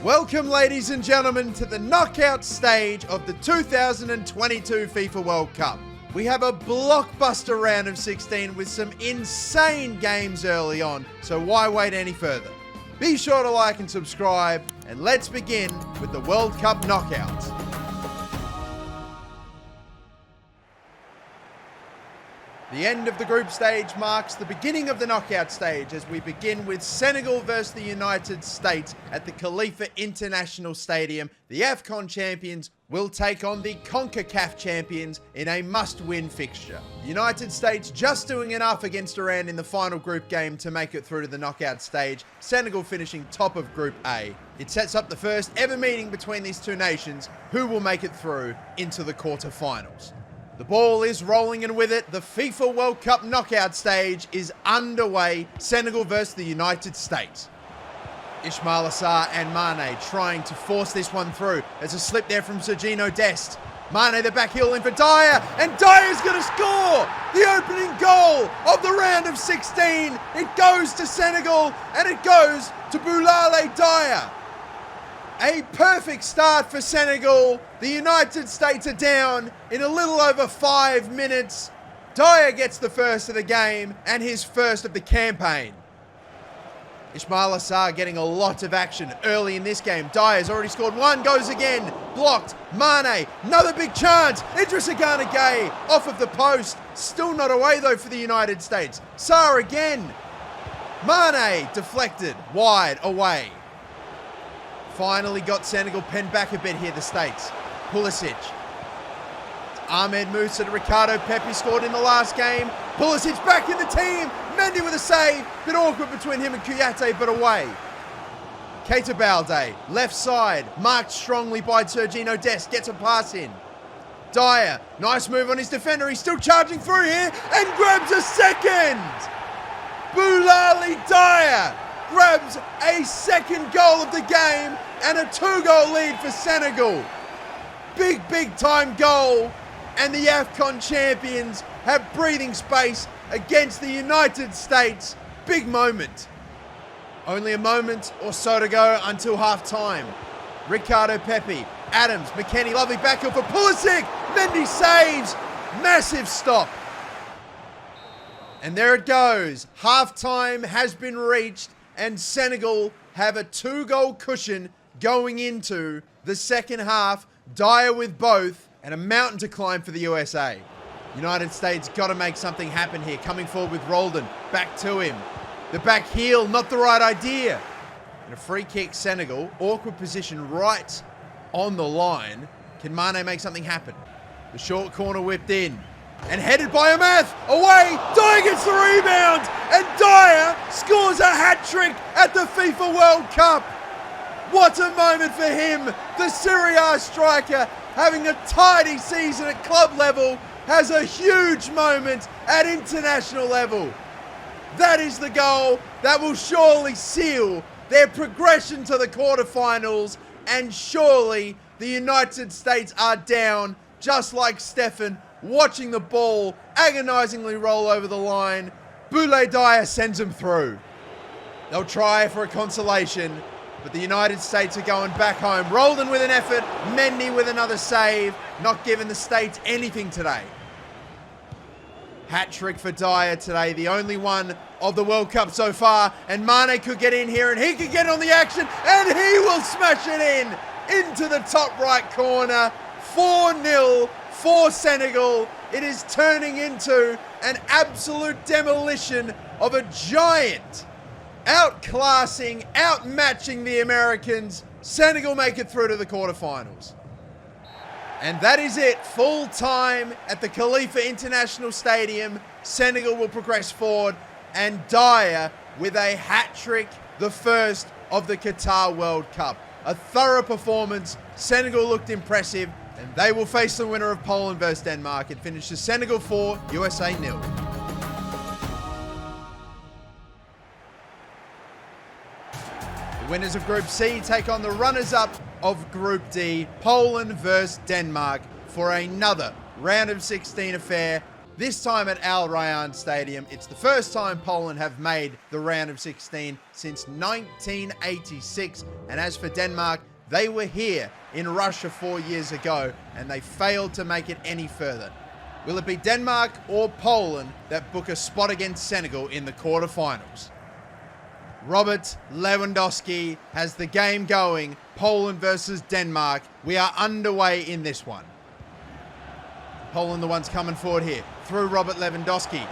Welcome, ladies and gentlemen, to the knockout stage of the 2022 FIFA World Cup. We have a blockbuster round of 16 with some insane games early on, so why wait any further? Be sure to like and subscribe, and let's begin with the World Cup knockouts. The end of the group stage marks the beginning of the knockout stage as we begin with Senegal versus the United States at the Khalifa International Stadium. The AFCON champions will take on the CONCACAF champions in a must-win fixture. The United States just doing enough against Iran in the final group game to make it through to the knockout stage, Senegal finishing top of Group A. It sets up the first ever meeting between these two nations, who will make it through into the quarterfinals. The ball is rolling, and with it, the FIFA World Cup knockout stage is underway. Senegal versus the United States. Ismail Assar and Mane trying to force this one through. There's a slip there from Sergino Dest. Mane the back heel in for Dyer, and Dyer's going to score the opening goal of the round of 16. It goes to Senegal, and it goes to Boulale Dyer. A perfect start for Senegal. The United States are down in a little over 5 minutes. Dyer gets the first of the game and his first of the campaign. Ismail Assar getting a lot of action early in this game. Dyer's already scored one, goes again, blocked. Mane, another big chance. Idrissa Gana Gueye off of the post. Still not away though for the United States. Sarr again. Mane deflected, wide away. Finally got Senegal penned back a bit here, the States. Pulisic. Ahmed Musa to Ricardo Pepi, scored in the last game. Pulisic back in the team. Mendy with a save. Bit awkward between him and Kouyaté, but away. Keita Balde, left side. Marked strongly by Sergino Dest. Gets a pass in. Dyer, nice move on his defender. He's still charging through here and grabs a second. Boulale Dyer grabs a second goal of the game and a 2-goal lead for Senegal. Big time goal, and the AFCON champions have breathing space against the United States. Big moment. Only a moment or so to go until half-time. Ricardo Pepi, Adams, McKennie, lovely backheel for Pulisic. Mendy saves. Massive stop. And there it goes. Half-time has been reached, and Senegal have a 2-goal cushion going into the second half. Dyer with both, and a mountain to climb for the USA. United States got to make something happen here. Coming forward with Roldan, back to him. The back heel, not the right idea. And a free kick, Senegal. Awkward position right on the line. Can Mane make something happen? The short corner whipped in. And headed by Amath, away, Dyer gets the rebound, and Dyer scores a hat-trick at the FIFA World Cup. What a moment for him. The Serie A striker, having a tidy season at club level, has a huge moment at international level. That is the goal that will surely seal their progression to the quarterfinals, and surely the United States are down, just like Stefan, watching the ball agonizingly roll over the line. Boulale Dyer sends him through. They'll try for a consolation, but the United States are going back home. Roldan with an effort, Mendy with another save, not giving the States anything today. Hat-trick for Dyer today, the only one of the World Cup so far, and Mane could get in here, and he could get on the action, and he will smash it into the top right corner. 4-0 for Senegal. It is turning into an absolute demolition of a giant. Outclassing, outmatching the Americans. Senegal make it through to the quarterfinals. And that is it. Full time at the Khalifa International Stadium. Senegal will progress forward, and Dyer with a hat-trick, the first of the Qatar World Cup. A thorough performance. Senegal looked impressive, and they will face the winner of Poland versus Denmark. It finishes Senegal 4, USA 0. The winners of Group C take on the runners-up of Group D, Poland versus Denmark, for another round of 16 affair. this time at Al Rayyan Stadium. It's the first time Poland have made the round of 16 since 1986. And as for Denmark, they were here in Russia 4 years ago and they failed to make it any further. Will it be Denmark or Poland that book a spot against Senegal in the quarterfinals? Robert Lewandowski has the game going. Poland versus Denmark. We are underway in this one. Poland the ones coming forward here. Through Robert Lewandowski.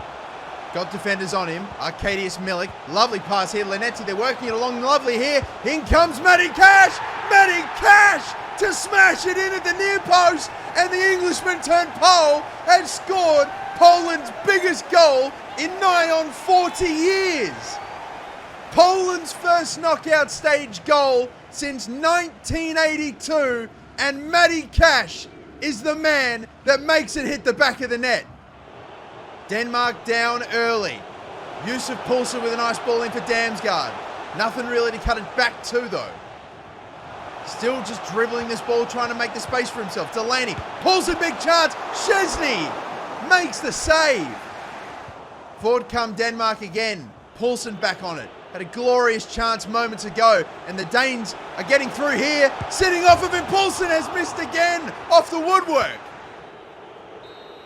Got defenders on him. Arkadiusz Milik. Lovely pass here. Linetti, they're working it along lovely here. In comes Matty Cash. Matty Cash to smash it in at the near post. And the Englishman turned Pole has scored Poland's biggest goal in nigh on 40 years. Poland's first knockout stage goal since 1982, and Matty Cash is the man that makes it hit the back of the net. Denmark down early. Yusuf Poulsen with a nice ball in for Damsgaard. Nothing really to cut it back to though. Still just dribbling this ball, trying to make the space for himself. Delaney pulls a big chance. Szczesny makes the save. Forward come Denmark again. Poulsen back on it. Had a glorious chance moments ago, and the Danes are getting through here. Sitting off of him, Poulsen has missed again off the woodwork.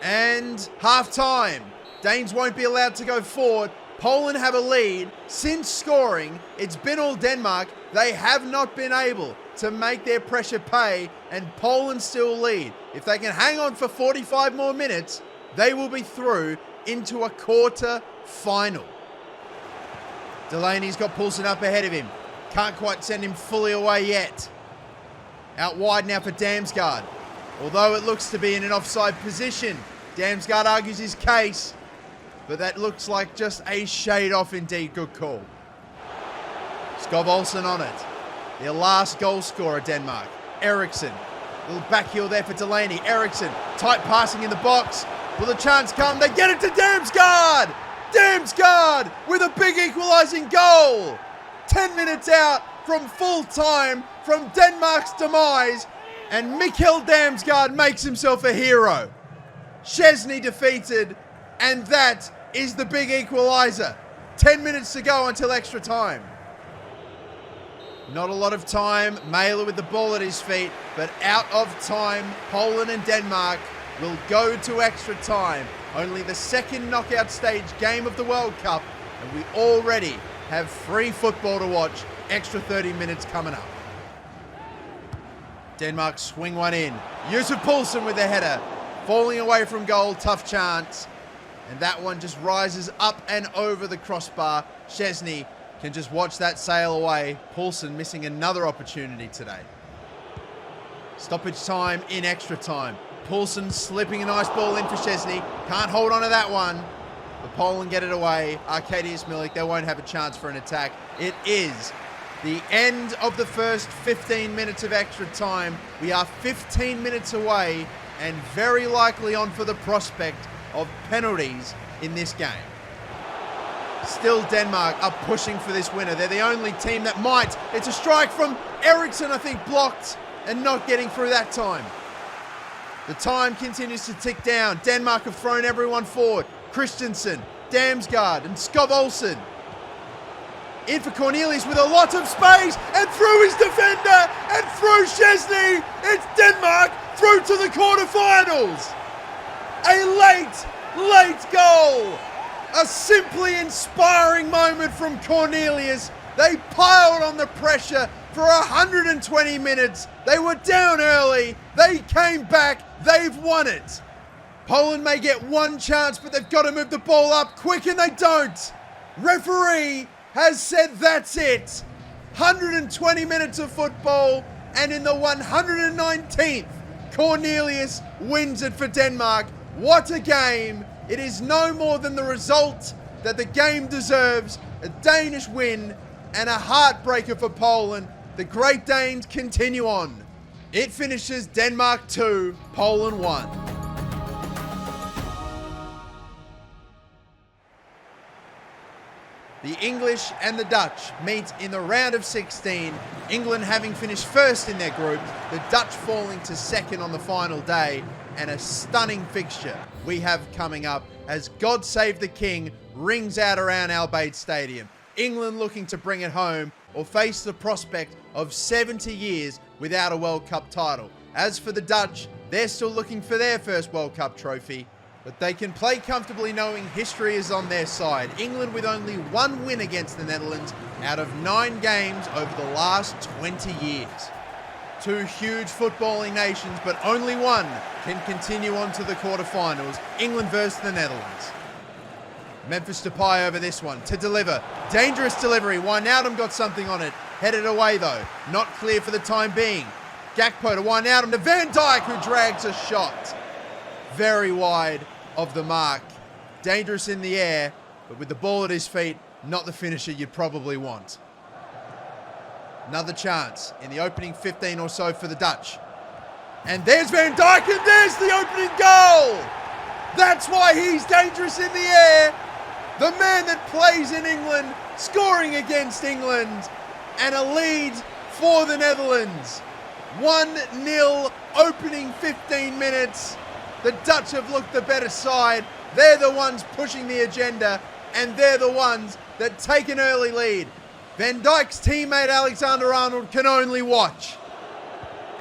And half time. Danes won't be allowed to go forward. Poland have a lead. Since scoring, it's been all Denmark. They have not been able to make their pressure pay, and Poland still lead. If they can hang on for 45 more minutes, they will be through into a quarter final. Delaney's got Poulsen up ahead of him. Can't quite send him fully away yet. Out wide now for Damsgaard. Although it looks to be in an offside position, Damsgaard argues his case, but that looks like just a shade off indeed. Good call. Skov Olsen on it. Their last goal scorer, Denmark. Eriksson. Little back heel there for Delaney. Eriksson. Tight passing in the box. Will the chance come? They get it to Damsgaard! Damsgaard with a big equalising goal. 10 minutes out from full time from Denmark's demise, and Mikkel Damsgaard makes himself a hero. Szczesny defeated, and that is the big equaliser. 10 minutes to go until extra time. Not a lot of time. Mailer with the ball at his feet, but out of time. Poland and Denmark will go to extra time. Only the second knockout stage game of the World Cup, and we already have free football to watch. Extra 30 minutes coming up. Denmark swing one in. Yusuf Poulsen with the header. Falling away from goal, tough chance. And that one just rises up and over the crossbar. Szczesny can just watch that sail away. Poulsen missing another opportunity today. Stoppage time in extra time. Poulsen slipping a nice ball in for Szczesny. Can't hold on to that one. But Poland get it away. Arkadiusz Milik, they won't have a chance for an attack. It is the end of the first 15 minutes of extra time. We are 15 minutes away and very likely on for the prospect of penalties in this game. Still Denmark are pushing for this winner. They're the only team that might. It's a strike from Eriksson, I think, blocked and not getting through that time. The time continues to tick down. Denmark have thrown everyone forward. Christensen, Damsgaard, and Skov Olsen. In for Cornelius with a lot of space, and through his defender, and through Szczesny. It's Denmark through to the quarterfinals. A late goal. A simply inspiring moment from Cornelius. They piled on the pressure for 120 minutes. They were down early. They came back. They've won it. Poland may get one chance, but they've got to move the ball up quick, and they don't. Referee has said that's it. 120 minutes of football, and in the 119th, Cornelius wins it for Denmark. What a game. It is no more than the result that the game deserves. A Danish win and a heartbreaker for Poland. The Great Danes continue on. It finishes Denmark 2, Poland 1. The English and the Dutch meet in the round of 16, England having finished first in their group, the Dutch falling to second on the final day, and a stunning fixture. we have coming up as God Save the King rings out around Al Bayt Stadium. England looking to bring it home or face the prospect of 70 years without a World Cup title. As for the Dutch, they're still looking for their first World Cup trophy, but they can play comfortably knowing history is on their side. England with only one win against the Netherlands out of 9 games over the last 20 years. Two huge footballing nations, but only one can continue on to the quarterfinals. England versus the Netherlands. Memphis Depay over this one to deliver. Dangerous delivery. Wijnaldum got something on it. Headed away though. Not clear for the time being. Gakpo to Wijnaldum to Van Dijk, who drags a shot. Very wide of the mark. Dangerous in the air, but with the ball at his feet, not the finisher you'd probably want. Another chance in the opening 15 or so for the Dutch. And there's Van Dijk, and there's the opening goal! That's why he's dangerous in the air. The man that plays in England, scoring against England, and a lead for the Netherlands. 1-0 opening 15 minutes. The Dutch have looked the better side. They're the ones pushing the agenda, and they're the ones that take an early lead. Van Dijk's teammate Alexander-Arnold can only watch.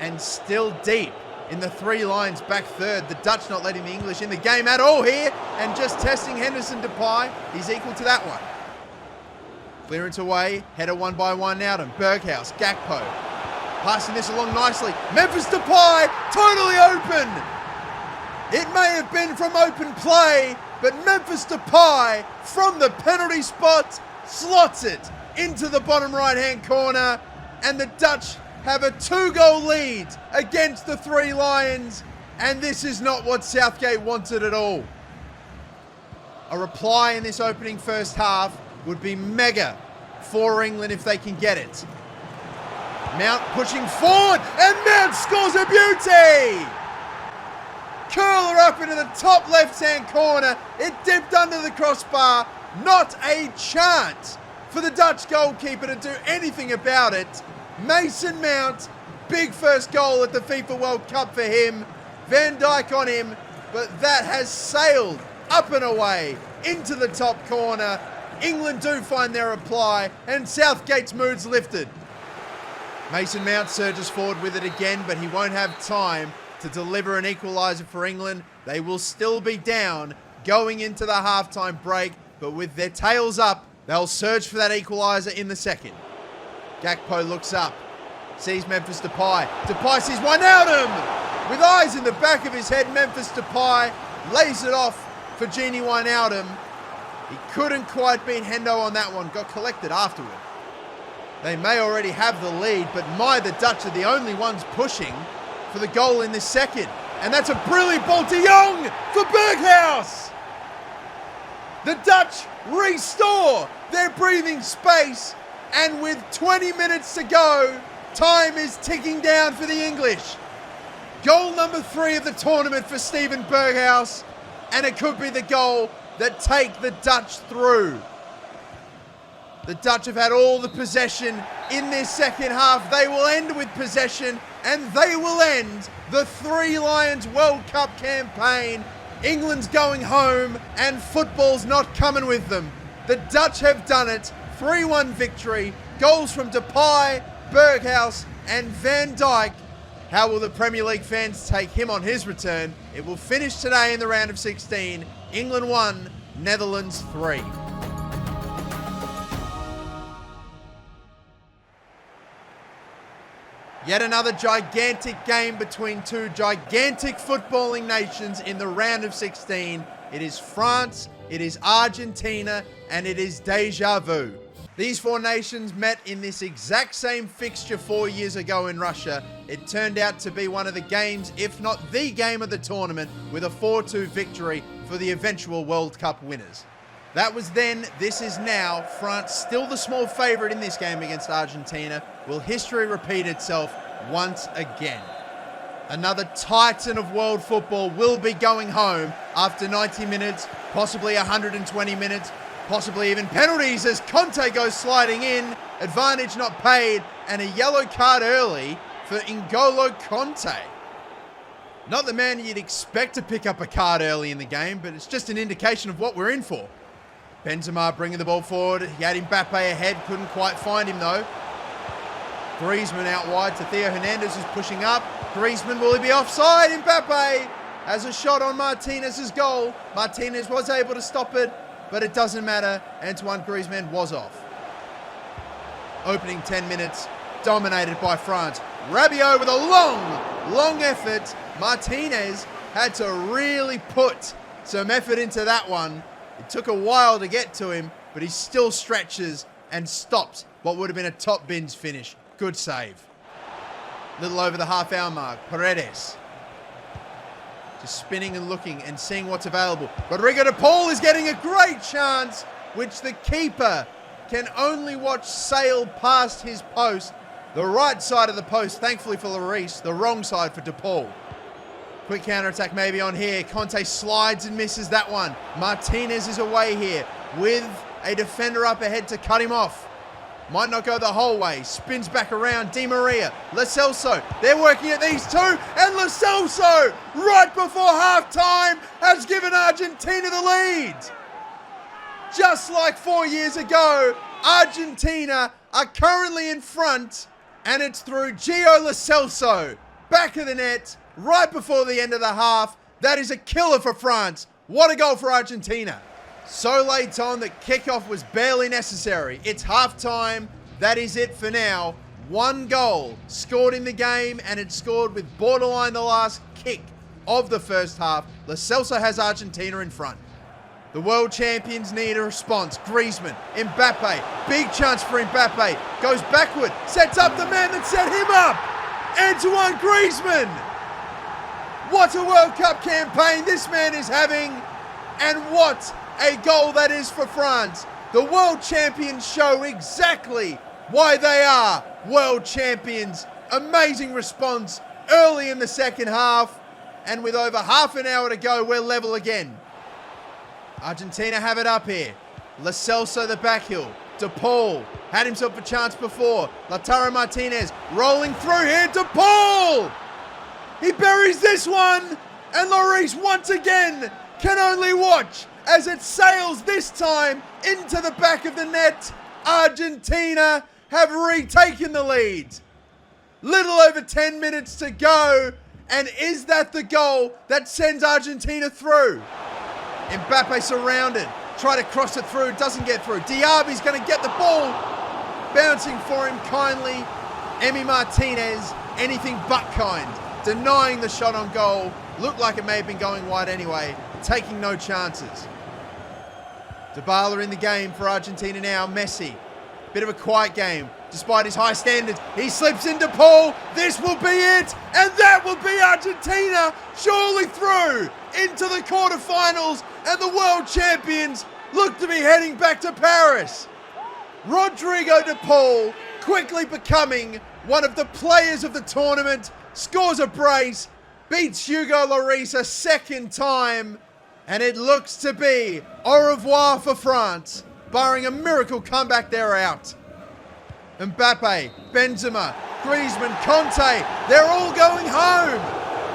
And still deep in the 3 lines back third. The Dutch not letting the English in the game at all here, and just testing Henderson Depay. He's equal to that one. Clearance away, header won by Wijnaldum. Berghuis, Gakpo. Passing this along nicely. Memphis Depay, totally open. It may have been from open play, but Memphis Depay from the penalty spot slots it into the bottom right-hand corner, and the Dutch have a 2-goal lead against the 3 Lions, and this is not what Southgate wanted at all. A reply in this opening first half would be mega for England if they can get it. Mount pushing forward, and Mount scores a beauty! Curler up into the top left-hand corner. It dipped under the crossbar. Not a chance for the Dutch goalkeeper to do anything about it. Mason Mount, big first goal at the FIFA World Cup for him. Van Dijk on him, but that has sailed up and away into the top corner. England do find their reply, and Southgate's mood's lifted. Mason Mount surges forward with it again, but he won't have time to deliver an equaliser for England. They will still be down going into the halftime break, but with their tails up, they'll surge for that equaliser in the second. Gakpo looks up, sees Memphis Depay. Depay sees Wijnaldum! With eyes in the back of his head, Memphis Depay lays it off for Gini Wijnaldum. He couldn't quite beat Hendo on that one, got collected afterward. They may already have the lead, but the Dutch are the only ones pushing for the goal in this second. And that's a brilliant ball to Jong for Berghuis. The Dutch restore their breathing space, and with 20 minutes to go, time is ticking down for the English. Goal number 3 of the tournament for Steven Berghuis, and it could be the goal that take the Dutch through. The Dutch have had all the possession in this second half. They will end with possession, and they will end the 3 Lions World Cup campaign. England's going home, and football's not coming with them. The Dutch have done it. 3-1 victory. Goals from Depay, Berghuis, and Van Dijk. How will the Premier League fans take him on his return? It will finish today in the round of 16. England 1, Netherlands 3. Yet another gigantic game between 2 gigantic footballing nations in the round of 16. It is France, it is Argentina, and it is deja vu. These 4 nations met in this exact same fixture 4 years ago in Russia. It turned out to be one of the games, if not the game of the tournament, with a 4-2 victory for the eventual World Cup winners. That was then, this is now. France still the small favourite in this game against Argentina. Will history repeat itself once again? Another titan of world football will be going home after 90 minutes, possibly 120 minutes, possibly even penalties as Conte goes sliding in. Advantage not paid, and a yellow card early for N'Golo Conte. Not the man you'd expect to pick up a card early in the game, but it's just an indication of what we're in for. Benzema bringing the ball forward. He had Mbappe ahead, couldn't quite find him though. Griezmann out wide to Theo Hernandez, who's pushing up. Griezmann, will he be offside? Mbappe has a shot on Martinez's goal. Martinez was able to stop it, but it doesn't matter. Antoine Griezmann was off. Opening 10 minutes, dominated by France. Rabiot with a long effort. Martinez had to really put some effort into that one. It took a while to get to him, but he still stretches and stops what would have been a top bins finish. Good save. Little over the half-hour mark. Paredes. Just spinning and looking and seeing what's available. Rodrigo de Paul is getting a great chance, which the keeper can only watch sail past his post. The right side of the post, thankfully for Lloris, the wrong side for de Paul. Quick counter-attack maybe on here. Conte slides and misses that one. Martinez is away here with a defender up ahead to cut him off. Might not go the whole way. Spins back around. Di Maria. Lo Celso. They're working at these two. And Lo Celso, right before half-time, has given Argentina the lead. Just like 4 years ago, Argentina are currently in front. And it's through Gio Lo Celso. Back of the net, right before the end of the half. That is a killer for France. What a goal for Argentina. So late on that kickoff was barely necessary. It's halftime. That is it for now. One goal scored in the game, and it's scored with borderline the last kick of the first half. Lo Celso has Argentina in front. The world champions need a response. Griezmann, Mbappe, big chance for Mbappe. Goes backward, sets up the man that set him up. Antoine Griezmann. What a World Cup campaign this man is having, and what a goal that is for France. The world champions show exactly why they are world champions. Amazing response early in the second half, and with over half an hour to go, we're level again. Argentina have it up here. Lo Celso the back heel. De Paul had himself a chance before. Lautaro Martinez rolling through here. De Paul! He buries this one, and Lloris once again can only watch as it sails this time into the back of the net. Argentina have retaken the lead. Little over 10 minutes to go, and is that the goal that sends Argentina through? Mbappe surrounded, try to cross it through, doesn't get through. Diaby's going to get the ball, bouncing for him kindly. Emi Martinez, anything but kind, denying the shot on goal. Looked like it may have been going wide anyway, taking no chances. Dybala in the game for Argentina now. Messi, bit of a quiet game despite his high standards. He slips into Paul. This will be it, and that will be Argentina surely through into the quarterfinals, and the world champions look to be heading back to Paris. Rodrigo de Paul quickly becoming one of the players of the tournament, scores a brace, beats Hugo Lloris a second time, and it looks to be au revoir for France, barring a miracle comeback, they're out. Mbappe, Benzema, Griezmann, Conte, they're all going home.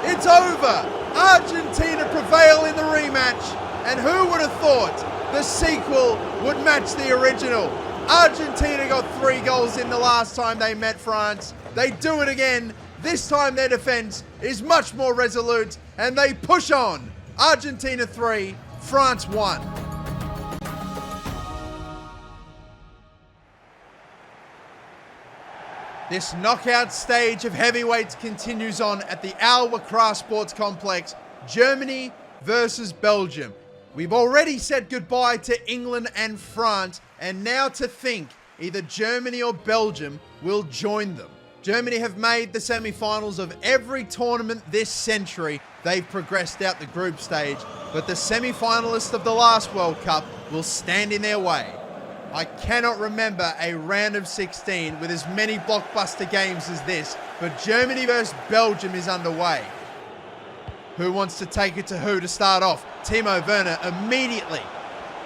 It's over. Argentina prevail in the rematch, and who would have thought the sequel would match the original? Argentina got 3 goals in the last time they met France. They do it again. This time their defense is much more resolute, and they push on. Argentina 3, France 1. This knockout stage of heavyweights continues on at the Al Wakra Sports Complex. Germany versus Belgium. We've already said goodbye to England and France, and now to think either Germany or Belgium will join them. Germany have made the semi-finals of every tournament this century. They've progressed out the group stage, but the semi-finalists of the last World Cup will stand in their way. I cannot remember a round of 16 with as many blockbuster games as this, but Germany versus Belgium is underway. Who wants to take it to who to start off? Timo Werner immediately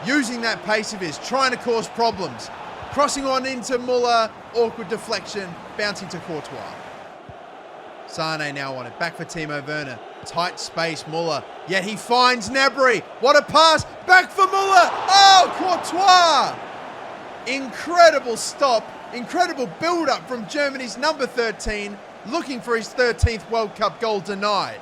using that pace of his, trying to cause problems. Crossing on into Muller, awkward deflection, bouncing to Courtois. Sane now on it. Back for Timo Werner. Tight space, Muller. Yet he finds Gnabry. What a pass. Back for Muller. Oh, Courtois. Incredible stop. Incredible build-up from Germany's number 13. Looking for his 13th World Cup goal denied.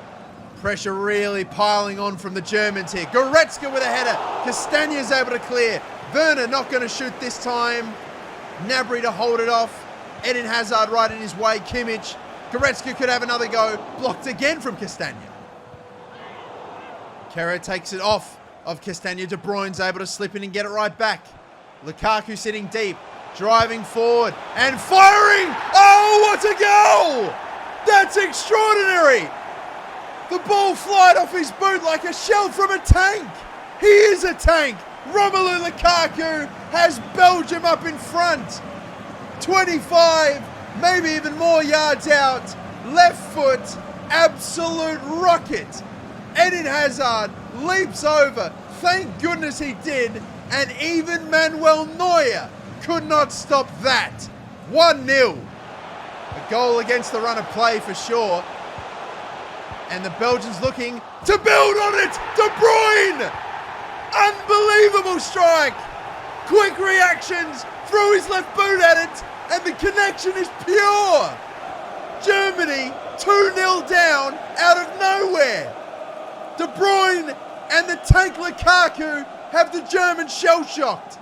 Pressure really piling on from the Germans here. Goretzka with a header. Castagne's able to clear. Werner not going to shoot this time. Gnabry to hold it off. Eden Hazard right in his way. Kimmich. Goretzka could have another go. Blocked again from Castagne. Kehrer takes it off of Castagne. De Bruyne's able to slip in and get it right back. Lukaku sitting deep. Driving forward and firing. Oh, what a goal! That's extraordinary. The ball flied off his boot like a shell from a tank. He is a tank. Romelu Lukaku has Belgium up in front. 25, maybe even more yards out. Left foot, absolute rocket. Eden Hazard leaps over. Thank goodness he did. And even Manuel Neuer could not stop that. 1-0. A goal against the run of play for sure. And the Belgians looking to build on it. De Bruyne! Unbelievable strike. Quick reactions. Threw his left boot at it. And the connection is pure. Germany 2-0 down out of nowhere. De Bruyne and the tank Lukaku have the Germans shell-shocked.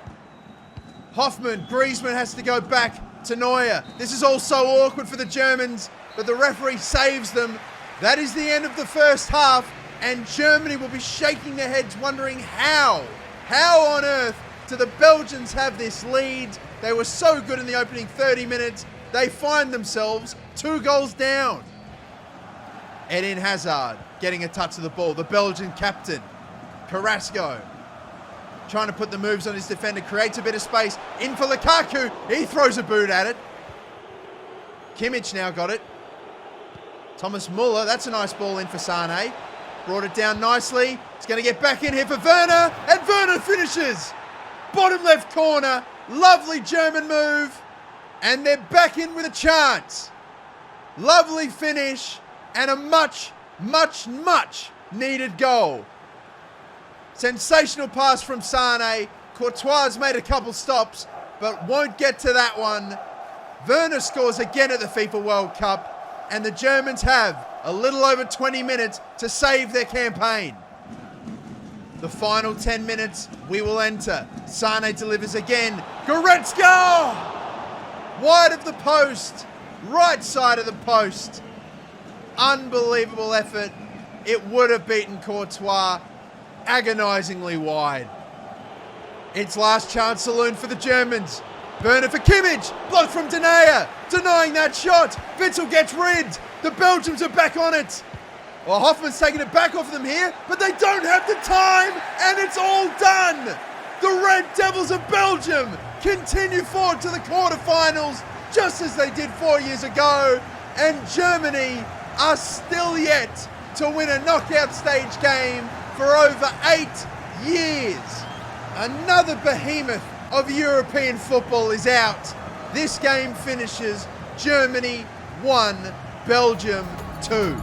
Hoffman, Griezmann has to go back to Neuer. This is all so awkward for the Germans, but the referee saves them. That is the end of the first half, and Germany will be shaking their heads wondering how on earth do the Belgians have this lead? They were so good in the opening 30 minutes. They find themselves 2 goals down. Eden Hazard getting a touch of the ball. The Belgian captain, Carrasco, trying to put the moves on his defender, creates a bit of space. In for Lukaku. He throws a boot at it. Kimmich now got it. Thomas Muller, that's a nice ball in for Sane. Brought it down nicely. He's going to get back in here for Werner. And Werner finishes. Bottom left corner. Lovely German move. And they're back in with a chance. Lovely finish. And a much needed goal. Sensational pass from Sane. Courtois made a couple stops, but won't get to that one. Werner scores again at the FIFA World Cup, and the Germans have a little over 20 minutes to save their campaign. The final 10 minutes we will enter. Sane delivers again. Goretzka! Wide of the post. Right side of the post. Unbelievable effort. It would have beaten Courtois. Agonisingly wide. It's last chance saloon for the Germans. Werner for Kimmich. Blocked from Denayer. Denying that shot. Witzel gets rid. The Belgians are back on it. Well, Hoffman's taking it back off them here, but they don't have the time, and it's all done. The Red Devils of Belgium continue forward to the quarterfinals, just as they did 4 years ago, and Germany are still yet to win a knockout stage game for over 8 years. Another behemoth of European football is out. This game finishes Germany 1, Belgium 2.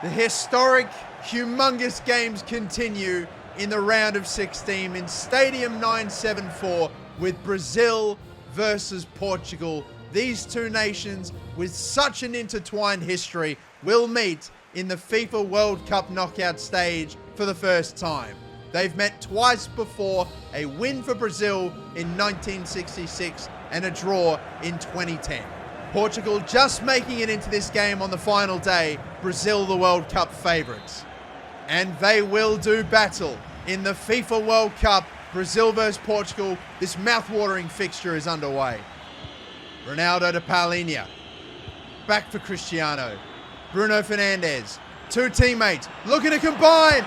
The historic, humongous games continue in the round of 16 in Stadium 974 with Brazil versus Portugal. These two nations with such an intertwined history will meet in the FIFA World Cup knockout stage for the first time. They've met twice before, a win for Brazil in 1966 and a draw in 2010. Portugal just making it into this game on the final day, Brazil the World Cup favourites. And they will do battle in the FIFA World Cup, Brazil versus Portugal. This mouth-watering fixture is underway. Ronaldo to Paulinho. Back for Cristiano. Bruno Fernandes. Two teammates looking to combine.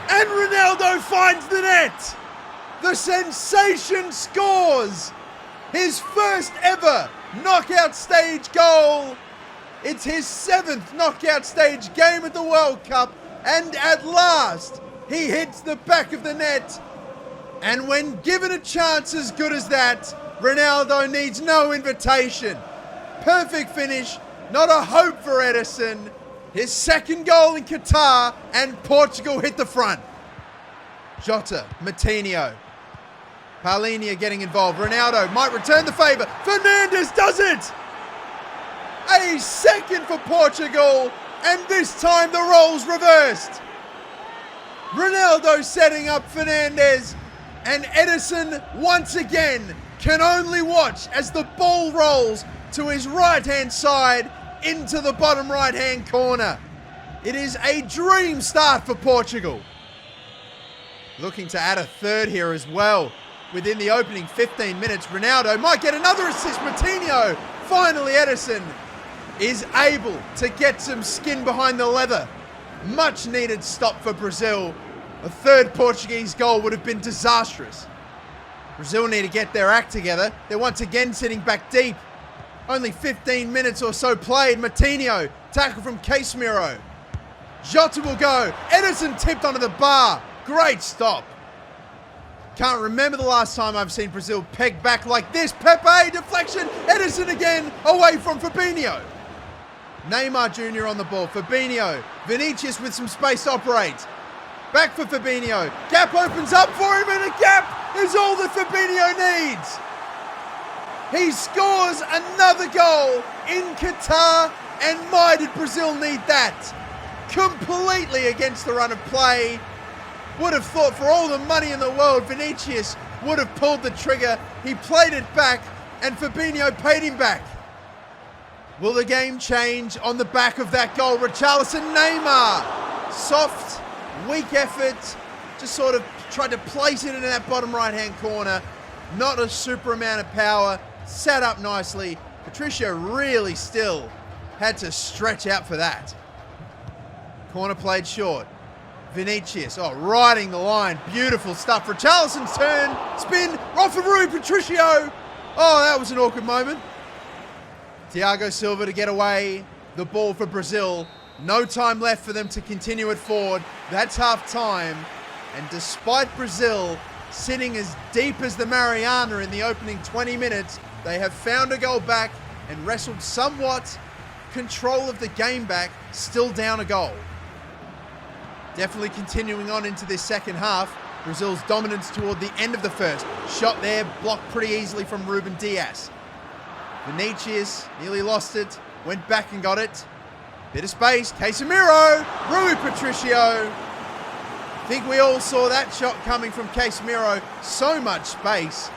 And Ronaldo finds the net. The sensation scores. His first ever knockout stage goal. It's his 7th knockout stage game at the World Cup. And at last, he hits the back of the net. And when given a chance as good as that, Ronaldo needs no invitation. Perfect finish, not a hope for Ederson. His second goal in Qatar, and Portugal hit the front. Jota, Matinho. Paulinho getting involved. Ronaldo might return the favour. Fernandes does it! A second for Portugal, and this time the roles reversed. Ronaldo setting up Fernandes, and Ederson once again can only watch as the ball rolls to his right-hand side into the bottom right-hand corner. It is a dream start for Portugal. Looking to add a third here as well. Within the opening 15 minutes, Ronaldo might get another assist. Matinho. Finally, Ederson is able to get some skin behind the leather. Much needed stop for Brazil. A third Portuguese goal would have been disastrous. Brazil need to get their act together. They're once again sitting back deep. Only 15 minutes or so played. Matinho, tackle from Casemiro. Jota will go. Ederson tipped onto the bar. Great stop. Can't remember the last time I've seen Brazil peg back like this. Pepe, deflection. Ederson again, away from Fabinho. Neymar Jr. on the ball. Fabinho. Vinicius with some space to operate. Back for Fabinho. Gap opens up for him, and a gap is all that Fabinho needs. He scores another goal in Qatar, and my did Brazil need that. Completely against the run of play. Would have thought for all the money in the world Vinicius would have pulled the trigger. He played it back, and Fabinho paid him back. Will the game change on the back of that goal? Richarlison, Neymar. Soft, weak effort. Just sort of tried to place it into that bottom right-hand corner. Not a super amount of power. Set up nicely. Patricio really still had to stretch out for that. Corner played short. Vinicius, riding the line. Beautiful stuff. Richarlison's turn. Spin. Rui Patricio. That was an awkward moment. Thiago Silva to get away the ball for Brazil. No time left for them to continue it forward. That's half time. And despite Brazil sitting as deep as the Mariana in the opening 20 minutes, they have found a goal back and wrestled somewhat control of the game back, still down a goal. Definitely continuing on into this second half. Brazil's dominance toward the end of the first. Shot there, blocked pretty easily from Ruben Dias. Vinicius nearly lost it, went back and got it. Bit of space, Casemiro, Rui Patricio. I think we all saw that shot coming from Casemiro. So much space,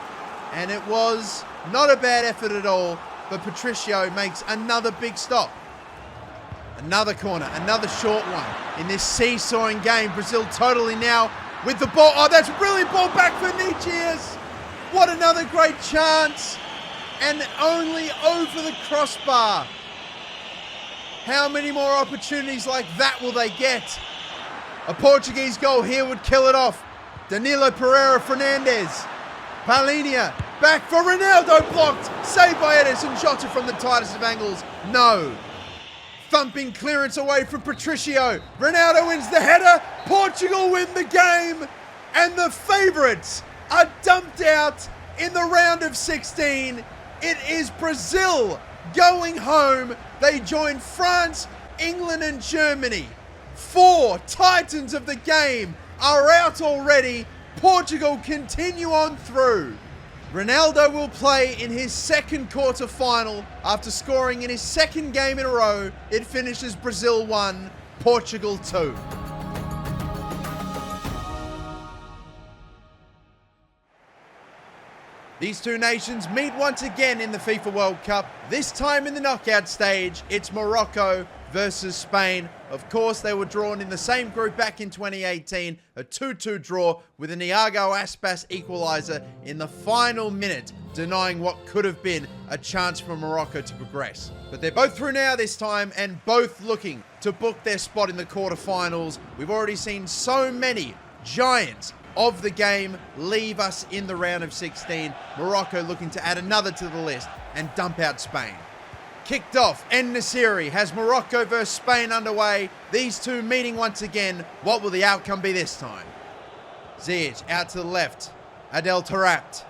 and it was not a bad effort at all, but Patricio makes another big stop. Another corner, another short one in this seesawing game. Brazil totally now with the ball. That's a brilliant ball back for Vinicius. What another great chance, and only over the crossbar. How many more opportunities like that will they get? A Portuguese goal here would kill it off. Danilo Pereira Fernandes. Paulinho back for Ronaldo, blocked. Saved by Ederson. Jota from the tightest of angles. No. Thumping clearance away from Patricio. Ronaldo wins the header. Portugal win the game. And the favourites are dumped out in the round of 16. It is Brazil going home. They join France, England and Germany. 4 titans of the game are out already. Portugal continue on through. Ronaldo will play in his second quarter final after scoring in his second game in a row. It finishes Brazil 1, Portugal 2. These two nations meet once again in the FIFA World Cup. This time in the knockout stage, it's Morocco versus Spain. Of course, they were drawn in the same group back in 2018, a 2-2 draw with an Iago Aspas equaliser in the final minute, denying what could have been a chance for Morocco to progress. But they're both through now this time, and both looking to book their spot in the quarterfinals. We've already seen so many giants of the game leave us in the round of 16. Morocco looking to add another to the list and dump out Spain. Kicked off, En-Nesyri has Morocco versus Spain underway. These two meeting once again. What will the outcome be this time? Ziyech out to the left. Adel Taarabt.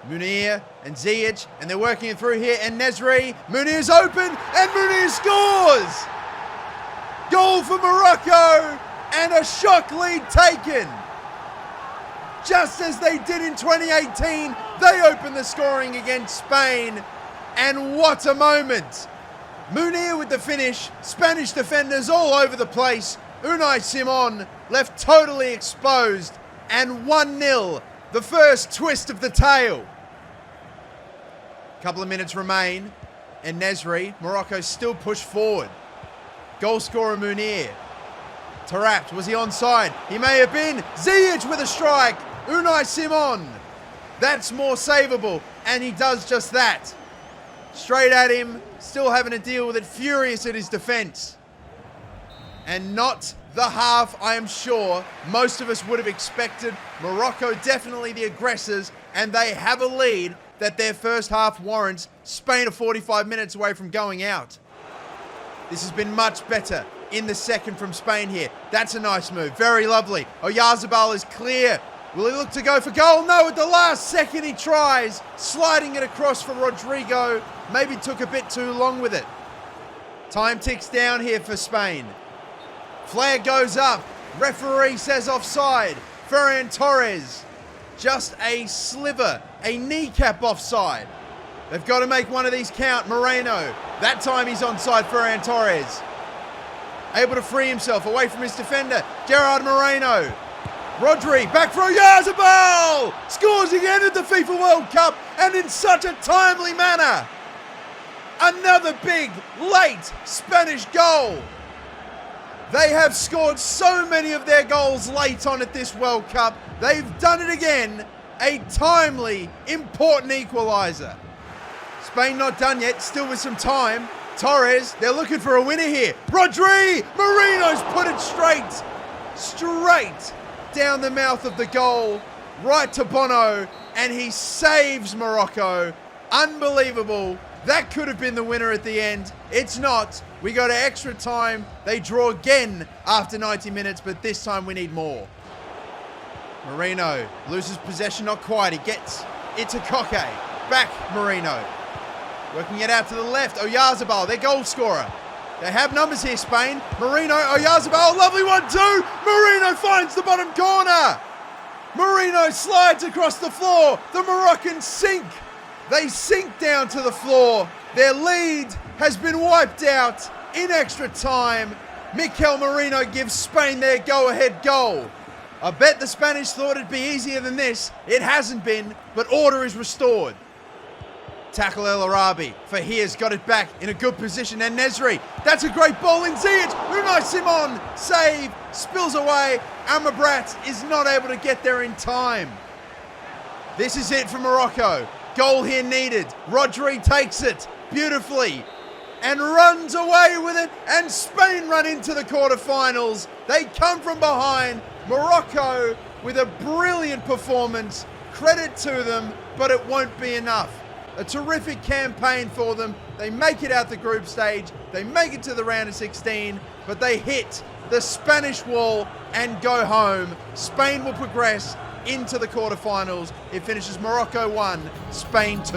Munir and Ziyech, and they're working it through here, and Nesri. Munir's open, and Munir scores! Goal for Morocco, and a shock lead taken. Just as they did in 2018, they opened the scoring against Spain, and what a moment. Munir with the finish, Spanish defenders all over the place. Unai Simon left totally exposed, and 1-0, the first twist of the tail. Couple of minutes remain, and Nesri, Morocco still pushed forward. Goal scorer Munir. Taarabt, was he onside? He may have been. Ziyech with a strike. Unai Simon. That's more savable, and he does just that. Straight at him, still having to deal with it, furious at his defence. And not the half, I am sure, most of us would have expected. Morocco definitely the aggressors, and they have a lead that their first half warrants. Spain are 45 minutes away from going out. This has been much better in the second from Spain here. That's a nice move. Very lovely. Oyarzabal is clear. Will he look to go for goal? No, at the last second he tries. Sliding it across for Rodrigo. Maybe took a bit too long with it. Time ticks down here for Spain. Flag goes up. Referee says offside. Ferran Torres. Just a sliver, a kneecap offside. They've got to make one of these count. Moreno. That time he's onside. Ferran Torres. Able to free himself away from his defender. Gerard Moreno. Rodri, back for Oyarzabal! Scores again at the FIFA World Cup, and in such a timely manner. Another big, late Spanish goal. They have scored so many of their goals late on at this World Cup. They've done it again. A timely, important equaliser. Spain not done yet, still with some time. Torres, they're looking for a winner here. Rodri! Marino's put it straight down the mouth of the goal, right to Bono, and he saves Morocco. Unbelievable. That could have been the winner at the end. It's not. We go to extra time. They draw again after 90 minutes, but this time we need more. Marino loses possession, not quite. He gets it to Koke. Back Marino. Working it out to the left. Oyarzabal, their goal scorer. They have numbers here, Spain. Marino, Oyarzabal, lovely 1-2. Marino finds the bottom corner. Marino slides across the floor. The Moroccans sink. They sink down to the floor. Their lead has been wiped out in extra time. Mikel Merino gives Spain their go-ahead goal. I bet the Spanish thought it'd be easier than this. It hasn't been, but order is restored. Tackle El Arabi. Fahir's got it back in a good position, and Nesri. That's a great ball in Ziyech. Unai Simon. Save. Spills away. Amrabat is not able to get there in time. This is it for Morocco. Goal here needed. Rodri takes it beautifully and runs away with it, and Spain run into the quarterfinals. They come from behind. Morocco with a brilliant performance. Credit to them, but it won't be enough. A terrific campaign for them. They make it out the group stage. They make it to the round of 16, but they hit the Spanish wall and go home. Spain will progress into the quarterfinals. It finishes Morocco 1, Spain 2.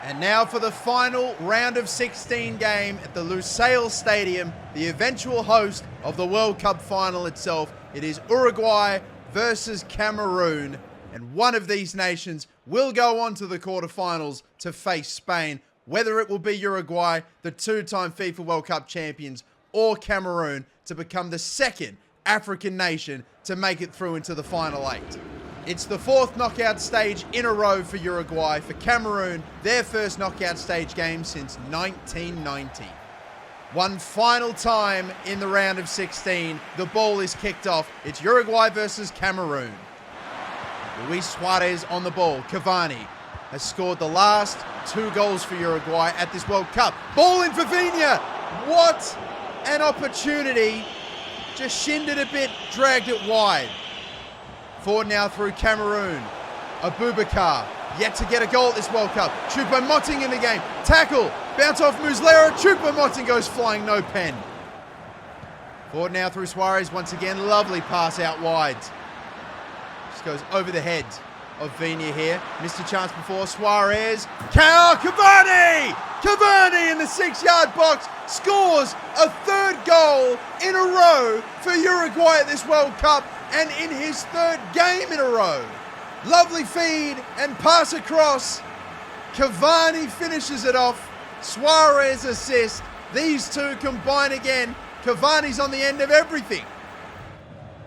And now for the final round of 16 game at the Lusail Stadium, the eventual host of the World Cup final itself. It is Uruguay versus Cameroon, and one of these nations will go on to the quarterfinals to face Spain. Whether it will be Uruguay, the two-time FIFA World Cup champions, or Cameroon to become the second African nation to make it through into the final 8. It's the fourth knockout stage in a row for Uruguay. For Cameroon, their first knockout stage game since 1990. One final time in the round of 16, the ball is kicked off. It's Uruguay versus Cameroon. Luis Suarez on the ball. Cavani has scored the last 2 goals for Uruguay at this World Cup. Ball in for Viña. What an opportunity. Just shinned it a bit, dragged it wide. Forward now through Cameroon. Abubakar, yet to get a goal at this World Cup. Choupo-Moting in the game. Tackle. Bounce off Muslera. Choupo-Moting goes flying, no pen. Forward now through Suarez. Once again, lovely pass out wide. Just goes over the head of Vina here. Missed a chance before. Suarez. Cavani! Cavani in the 6-yard box scores a third goal in a row for Uruguay at this World Cup and in his third game in a row. Lovely feed and pass across. Cavani finishes it off. Suarez assist. These two combine again. Cavani's on the end of everything.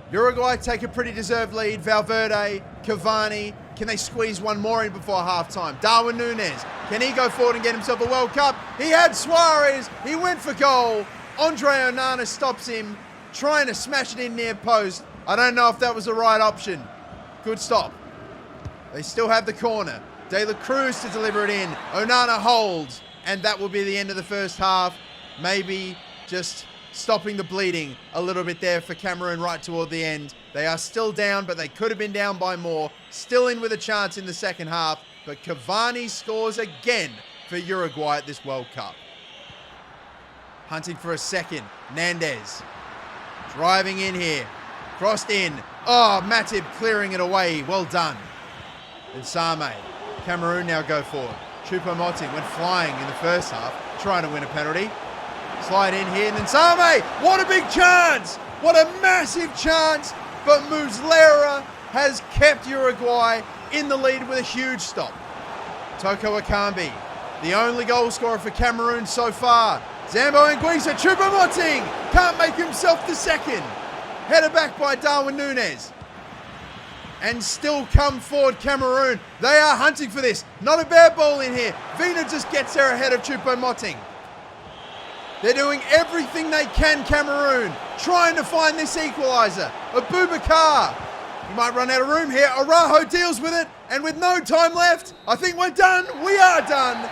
Uruguay take a pretty deserved lead. Valverde, Cavani. Can they squeeze one more in before halftime? Darwin Núñez. Can he go forward and get himself a World Cup? He had Suarez. He went for goal. Andre Onana stops him, trying to smash it in near post. I don't know if that was the right option. Good stop. They still have the corner. De La Cruz to deliver it in. Onana holds. And that will be the end of the first half. Maybe just stopping the bleeding a little bit there for Cameroon right toward the end. They are still down, but they could have been down by more. Still in with a chance in the second half, but Cavani scores again for Uruguay at this World Cup. Hunting for a second. Nandez driving in here. Crossed in. Oh, Matip clearing it away. Well done. And Same. Cameroon now go forward. Choupo-Moting went flying in the first half, trying to win a penalty. Slide in here, and then Same! What a big chance! What a massive chance! But Muslera has kept Uruguay in the lead with a huge stop. Toko Ekambi, the only goal scorer for Cameroon so far. Zambo Anguissa, Choupo-Moting can't make himself the second. Headed back by Darwin Núñez. And still come forward Cameroon. They are hunting for this. Not a bad ball in here. Vina just gets there ahead of Choupo-Moting. They're doing everything they can, Cameroon, trying to find this equaliser. Abubakar, he might run out of room here. Araujo deals with it, and with no time left, I think we're done. We are done.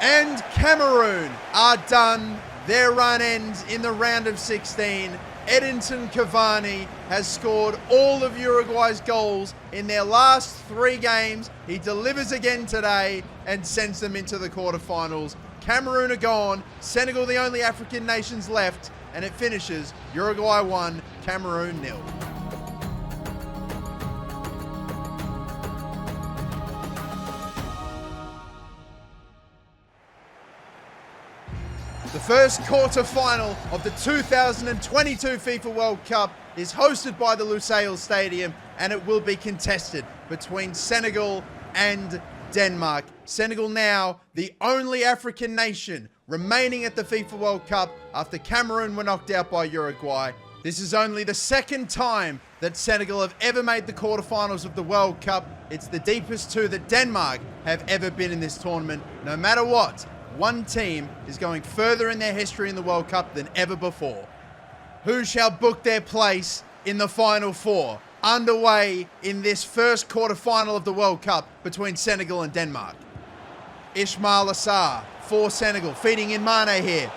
And Cameroon are done. Their run ends in the round of 16. Edinson Cavani has scored all of Uruguay's goals in their last 3 games. He delivers again today and sends them into the quarterfinals. Cameroon are gone, Senegal the only African nations left, and it finishes Uruguay 1, Cameroon 0. The first quarter-final of the 2022 FIFA World Cup is hosted by the Lusail Stadium, and it will be contested between Senegal and Denmark. Senegal now the only African nation remaining at the FIFA World Cup after Cameroon were knocked out by Uruguay. This is only the second time that Senegal have ever made the quarterfinals of the World Cup. It's the deepest 2 that Denmark have ever been in this tournament. No matter what, one team is going further in their history in the World Cup than ever before. Who shall book their place in the Final 4? Underway in this first quarter-final of the World Cup between Senegal and Denmark. Ismail Assar for Senegal, feeding in Mane here.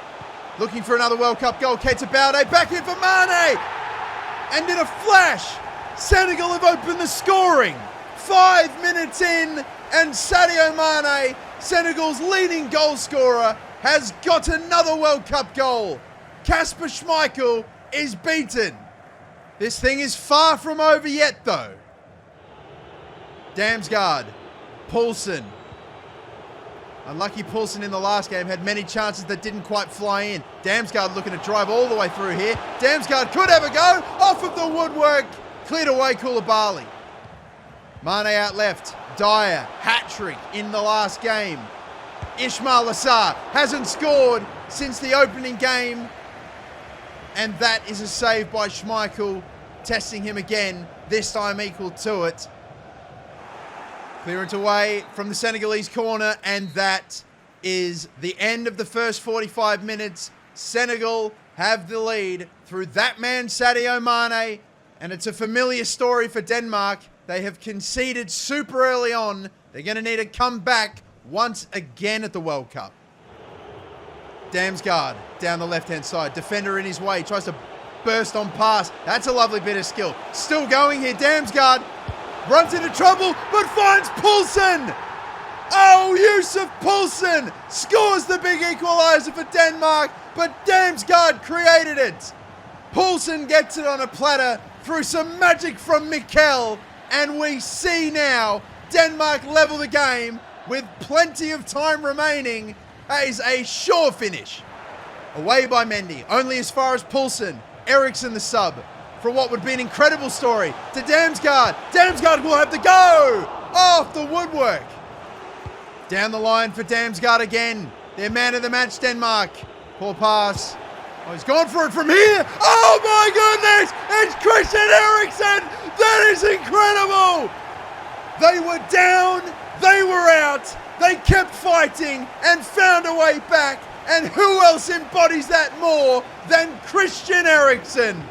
Looking for another World Cup goal. Keita Balde back in for Mane! And in a flash, Senegal have opened the scoring. 5 minutes in, and Sadio Mane, Senegal's leading goal scorer, has got another World Cup goal. Kasper Schmeichel is beaten. This thing is far from over yet, though. Damsgaard, Poulsen. Unlucky Poulsen in the last game, had many chances that didn't quite fly in. Damsgaard looking to drive all the way through here. Damsgaard could have a go. Off of the woodwork. Cleared away Koulibaly. Mane out left. Dyer, hat-trick in the last game. Ismail Assar hasn't scored since the opening game. And that is a save by Schmeichel, testing him again, this time equal to it. Clearance away from the Senegalese corner, and that is the end of the first 45 minutes. Senegal have the lead through that man, Sadio Mane, and it's a familiar story for Denmark. They have conceded super early on. They're going to need to come back once again at the World Cup. Damsgaard down the left-hand side. Defender in his way. Tries to burst on pass. That's a lovely bit of skill. Still going here. Damsgaard runs into trouble, but finds Poulsen. Oh, Yusuf Poulsen scores the big equaliser for Denmark, but Damsgaard created it. Poulsen gets it on a platter through some magic from Mikel, and we see now Denmark level the game with plenty of time remaining. That is a sure finish. Away by Mendy, only as far as Poulsen. Eriksson the sub for what would be an incredible story to Damsgaard. Damsgaard will have to go off the woodwork. Down the line for Damsgaard again. Their man of the match, Denmark. Poor pass. Oh, he's gone for it from here. Oh my goodness! It's Christian Eriksson! That is incredible! They were down, they were out, they kept fighting and found a way back. And who else embodies that more than Christian Eriksson?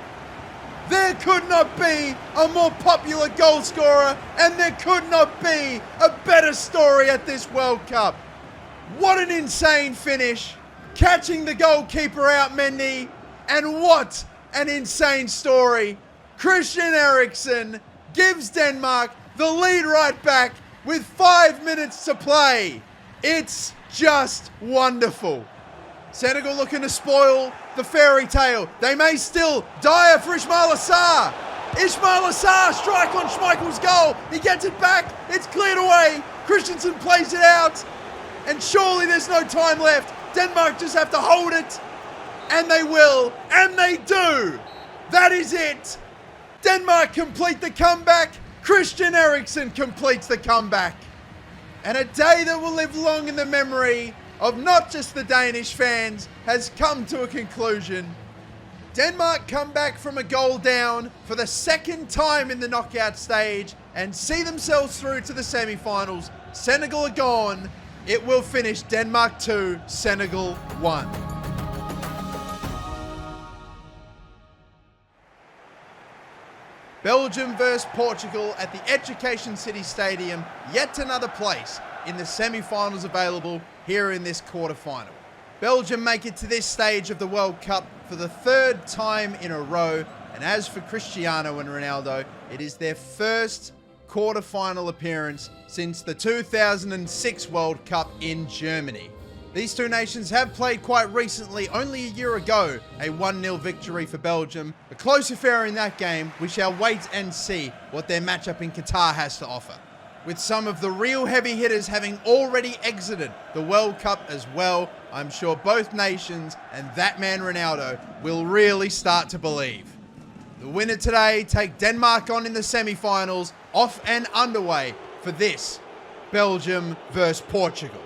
There could not be a more popular goal scorer, and there could not be a better story at this World Cup. What an insane finish, catching the goalkeeper out, Mendy, and what an insane story. Christian Eriksson gives Denmark the lead right back with 5 minutes to play. It's just wonderful. Senegal looking to spoil the fairy tale. They may still. Dyer for Ismail Assar. Ismail Assar strike on Schmeichel's goal. He gets it back. It's cleared away. Christensen plays it out. And surely there's no time left. Denmark just have to hold it. And they will. And they do. That is it. Denmark complete the comeback. Christian Eriksson completes the comeback. And a day that will live long in the memory of not just the Danish fans has come to a conclusion. Denmark come back from a goal down for the second time in the knockout stage and see themselves through to the semi-finals. Senegal are gone. It will finish Denmark 2, Senegal 1. Belgium versus Portugal at the Education City Stadium. Yet another place in the semi-finals available here in this quarter-final. Belgium make it to this stage of the World Cup for the third time in a row. And as for Cristiano and Ronaldo, it is their first quarter-final appearance since the 2006 World Cup in Germany. These two nations have played quite recently, only a year ago, a 1-0 victory for Belgium. A close affair in that game. We shall wait and see what their matchup in Qatar has to offer, with some of the real heavy hitters having already exited the World Cup as well. I'm sure both nations and that man Ronaldo will really start to believe. The winner today take Denmark on in the semi-finals, off and underway for this Belgium versus Portugal.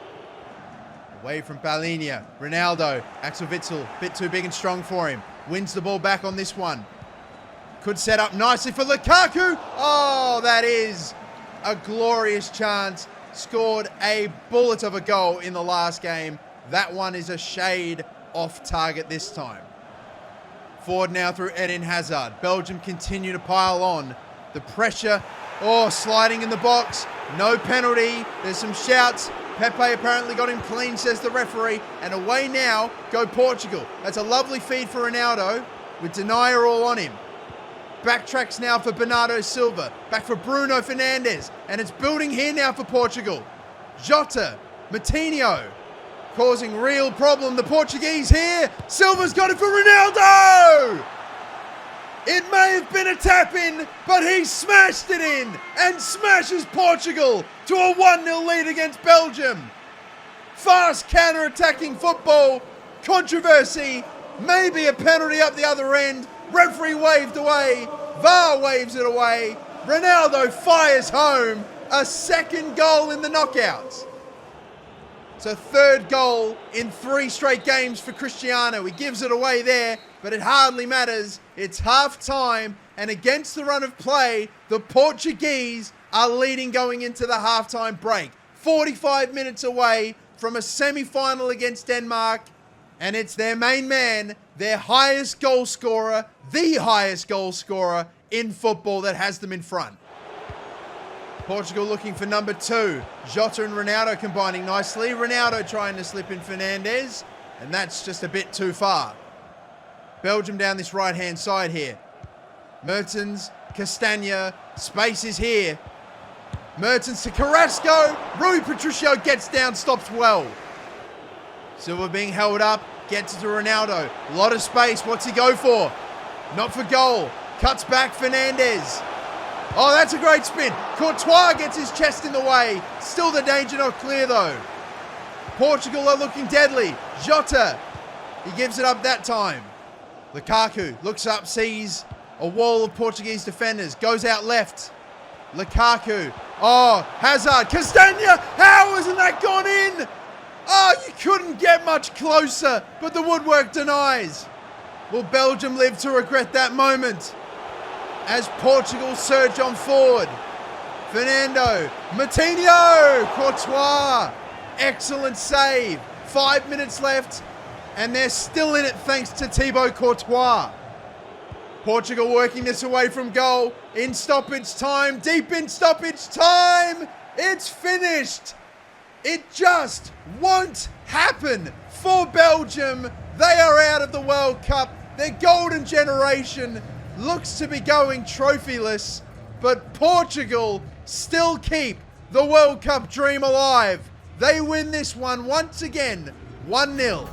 Away from Balinia, Ronaldo, Axel Witsel, bit too big and strong for him. Wins the ball back on this one. Could set up nicely for Lukaku. Oh, that is a glorious chance. Scored a bullet of a goal in the last game. That one is a shade off target this time. Forward now through Eden Hazard. Belgium continue to pile on. The pressure, sliding in the box. No penalty. There's some shouts. Pepe apparently got him clean, says the referee. And away now go Portugal. That's a lovely feed for Ronaldo with Denier all on him. Backtracks now for Bernardo Silva. Back for Bruno Fernandes. And it's building here now for Portugal. Jota, Matinho, causing real problem. The Portuguese here. Silva's got it for Ronaldo! It may have been a tap-in, but he smashed it in and smashes Portugal to a 1-0 lead against Belgium. Fast counter-attacking football. Controversy. Maybe a penalty up the other end. Referee waved away. VAR waves it away. Ronaldo fires home. A second goal in the knockouts. It's a third goal in 3 straight games for Cristiano. He gives it away there, but it hardly matters. It's half-time, and against the run of play, the Portuguese are leading going into the half-time break. 45 minutes away from a semi-final against Denmark, and it's their main man, their highest goal scorer, the highest goal scorer in football that has them in front. Portugal looking for number 2. Jota and Ronaldo combining nicely. Ronaldo trying to slip in Fernandes, and that's just a bit too far. Belgium down this right-hand side here. Mertens, Castagna, space is here. Mertens to Carrasco. Rui Patricio gets down, stops well. Silva being held up, gets it to Ronaldo. A lot of space, what's he go for? Not for goal. Cuts back Fernandez. Oh, that's a great spin. Courtois gets his chest in the way. Still the danger not clear though. Portugal are looking deadly. Jota, he gives it up that time. Lukaku looks up, sees a wall of Portuguese defenders. Goes out left. Lukaku. Oh, Hazard. Castagna. How hasn't that gone in? Oh, you couldn't get much closer, but the woodwork denies. Will Belgium live to regret that moment? As Portugal surge on forward. Fernando. Matinho. Courtois. Excellent save. 5 minutes left, and they're still in it thanks to Thibaut Courtois. Portugal working this away from goal. In stoppage time. Deep in stoppage time. It's finished. It just won't happen for Belgium. They are out of the World Cup. Their golden generation looks to be going trophyless, but Portugal still keep the World Cup dream alive. They win this one once again, 1-0.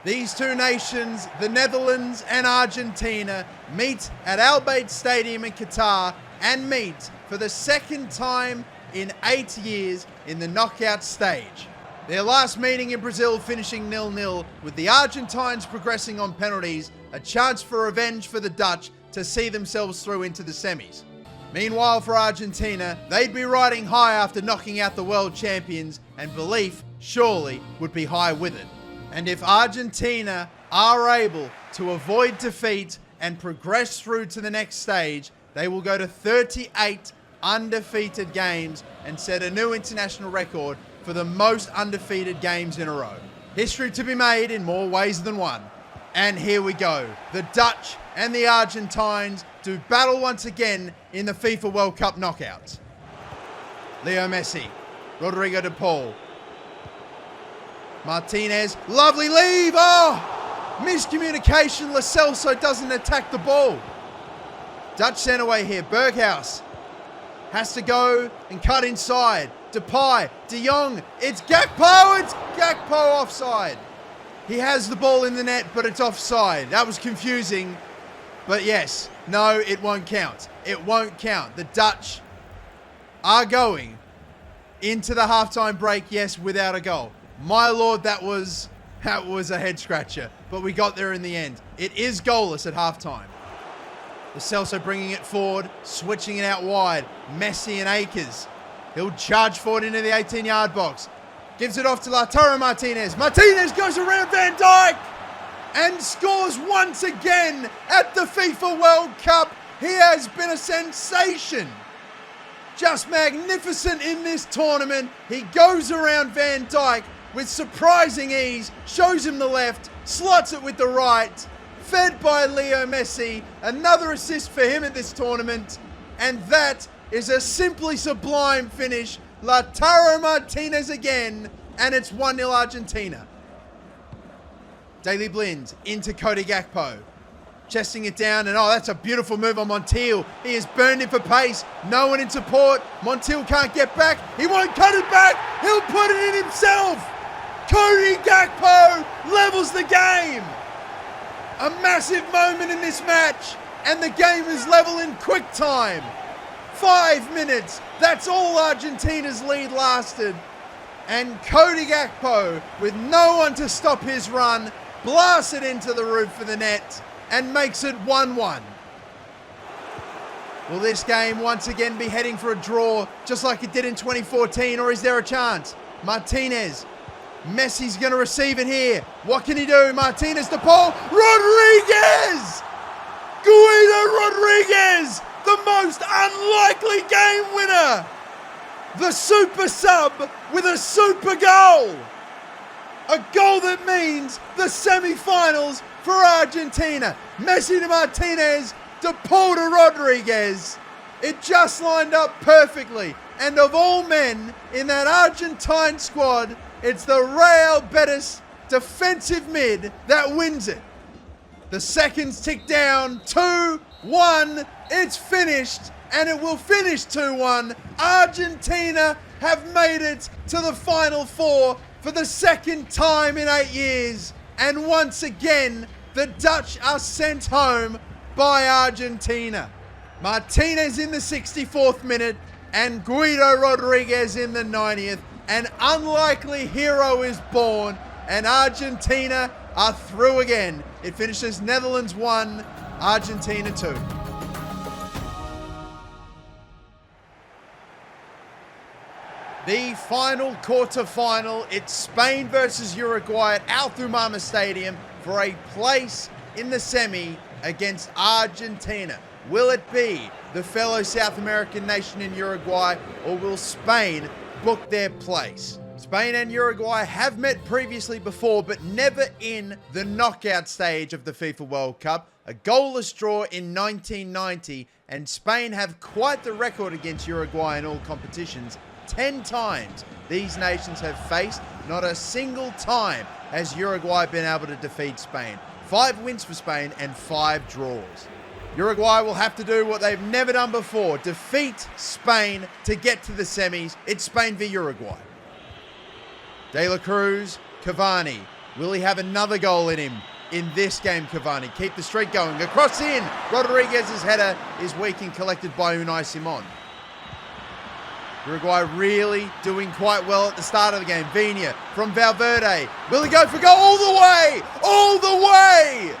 These two nations, the Netherlands and Argentina, meet at Al Bayt Stadium in Qatar and meet for the second time in 8 years in the knockout stage. Their last meeting in Brazil finishing 0-0, with the Argentines progressing on penalties, a chance for revenge for the Dutch to see themselves through into the semis. Meanwhile for Argentina, they'd be riding high after knocking out the world champions, and belief surely would be high with it. And if Argentina are able to avoid defeat and progress through to the next stage, they will go to 38 undefeated games and set a new international record for the most undefeated games in a row. History to be made in more ways than one. And here we go. The Dutch and the Argentines do battle once again in the FIFA World Cup knockouts. Leo Messi, Rodrigo de Paul, Martinez, lovely leave. Oh, miscommunication. Lo Celso doesn't attack the ball. Dutch centre away here. Berghuis has to go and cut inside. Depay, De Jong, it's Gakpo. It's Gakpo offside. He has the ball in the net, but it's offside. That was confusing. But yes, no, it won't count. It won't count. The Dutch are going into the halftime break, yes, without a goal. My lord, that was a head scratcher, but we got there in the end. It is goalless at halftime. Lo Celso bringing it forward, switching it out wide. Messi and Akers. He'll charge forward into the 18-yard box. Gives it off to Lautaro Martinez. Martinez goes around Van Dijk and scores once again at the FIFA World Cup. He has been a sensation. Just magnificent in this tournament. He goes around Van Dijk with surprising ease, shows him the left, slots it with the right, fed by Leo Messi. Another assist for him at this tournament, and that is a simply sublime finish. Lautaro Martinez again, and it's 1-0 Argentina. Daley Blind into Cody Gakpo. Chesting it down, and oh, that's a beautiful move on Montiel. He is burned in for pace. No one in support. Montiel can't get back. He won't cut it back. He'll put it in himself. Cody Gakpo levels the game. A massive moment in this match, and the game is level in quick time. 5 minutes. That's all Argentina's lead lasted. And Cody Gakpo, with no one to stop his run, blasts it into the roof of the net and makes it 1-1. Will this game once again be heading for a draw just like it did in 2014, or is there a chance? Martinez. Messi's going to receive it here. What can he do? Martinez to Paul. Rodriguez! Guido Rodriguez! The most unlikely game winner! The super sub with a super goal! A goal that means the semi-finals for Argentina. Messi to Martinez, to Paul to Rodriguez. It just lined up perfectly. And of all men in that Argentine squad, it's the Real Betis defensive mid that wins it. The seconds tick down. 2-1. It's finished, and it will finish 2-1. Argentina have made it to the Final Four for the second time in 8 years. And once again, the Dutch are sent home by Argentina. Martinez in the 64th minute and Guido Rodriguez in the 90th. An unlikely hero is born and Argentina are through again. It finishes Netherlands 1, Argentina 2. The final quarter-final, it's Spain versus Uruguay at Al Thumama Stadium for a place in the semi against Argentina. Will it be the fellow South American nation in Uruguay, or will Spain book their place? Spain and Uruguay have met previously before, but never in the knockout stage of the FIFA World Cup. A goalless draw in 1990, and Spain have quite the record against Uruguay in all competitions. 10 times these nations have faced. Not a single time has Uruguay been able to defeat Spain. 5 wins for Spain and 5 draws. Uruguay will have to do what they've never done before. Defeat Spain to get to the semis. It's Spain v Uruguay. De La Cruz, Cavani. Will he have another goal in him in this game, Cavani? Keep the streak going. Across in. Rodriguez's header is weak and collected by Unai Simon. Uruguay really doing quite well at the start of the game. Viña from Valverde. Will he go for goal? All the way! All the way!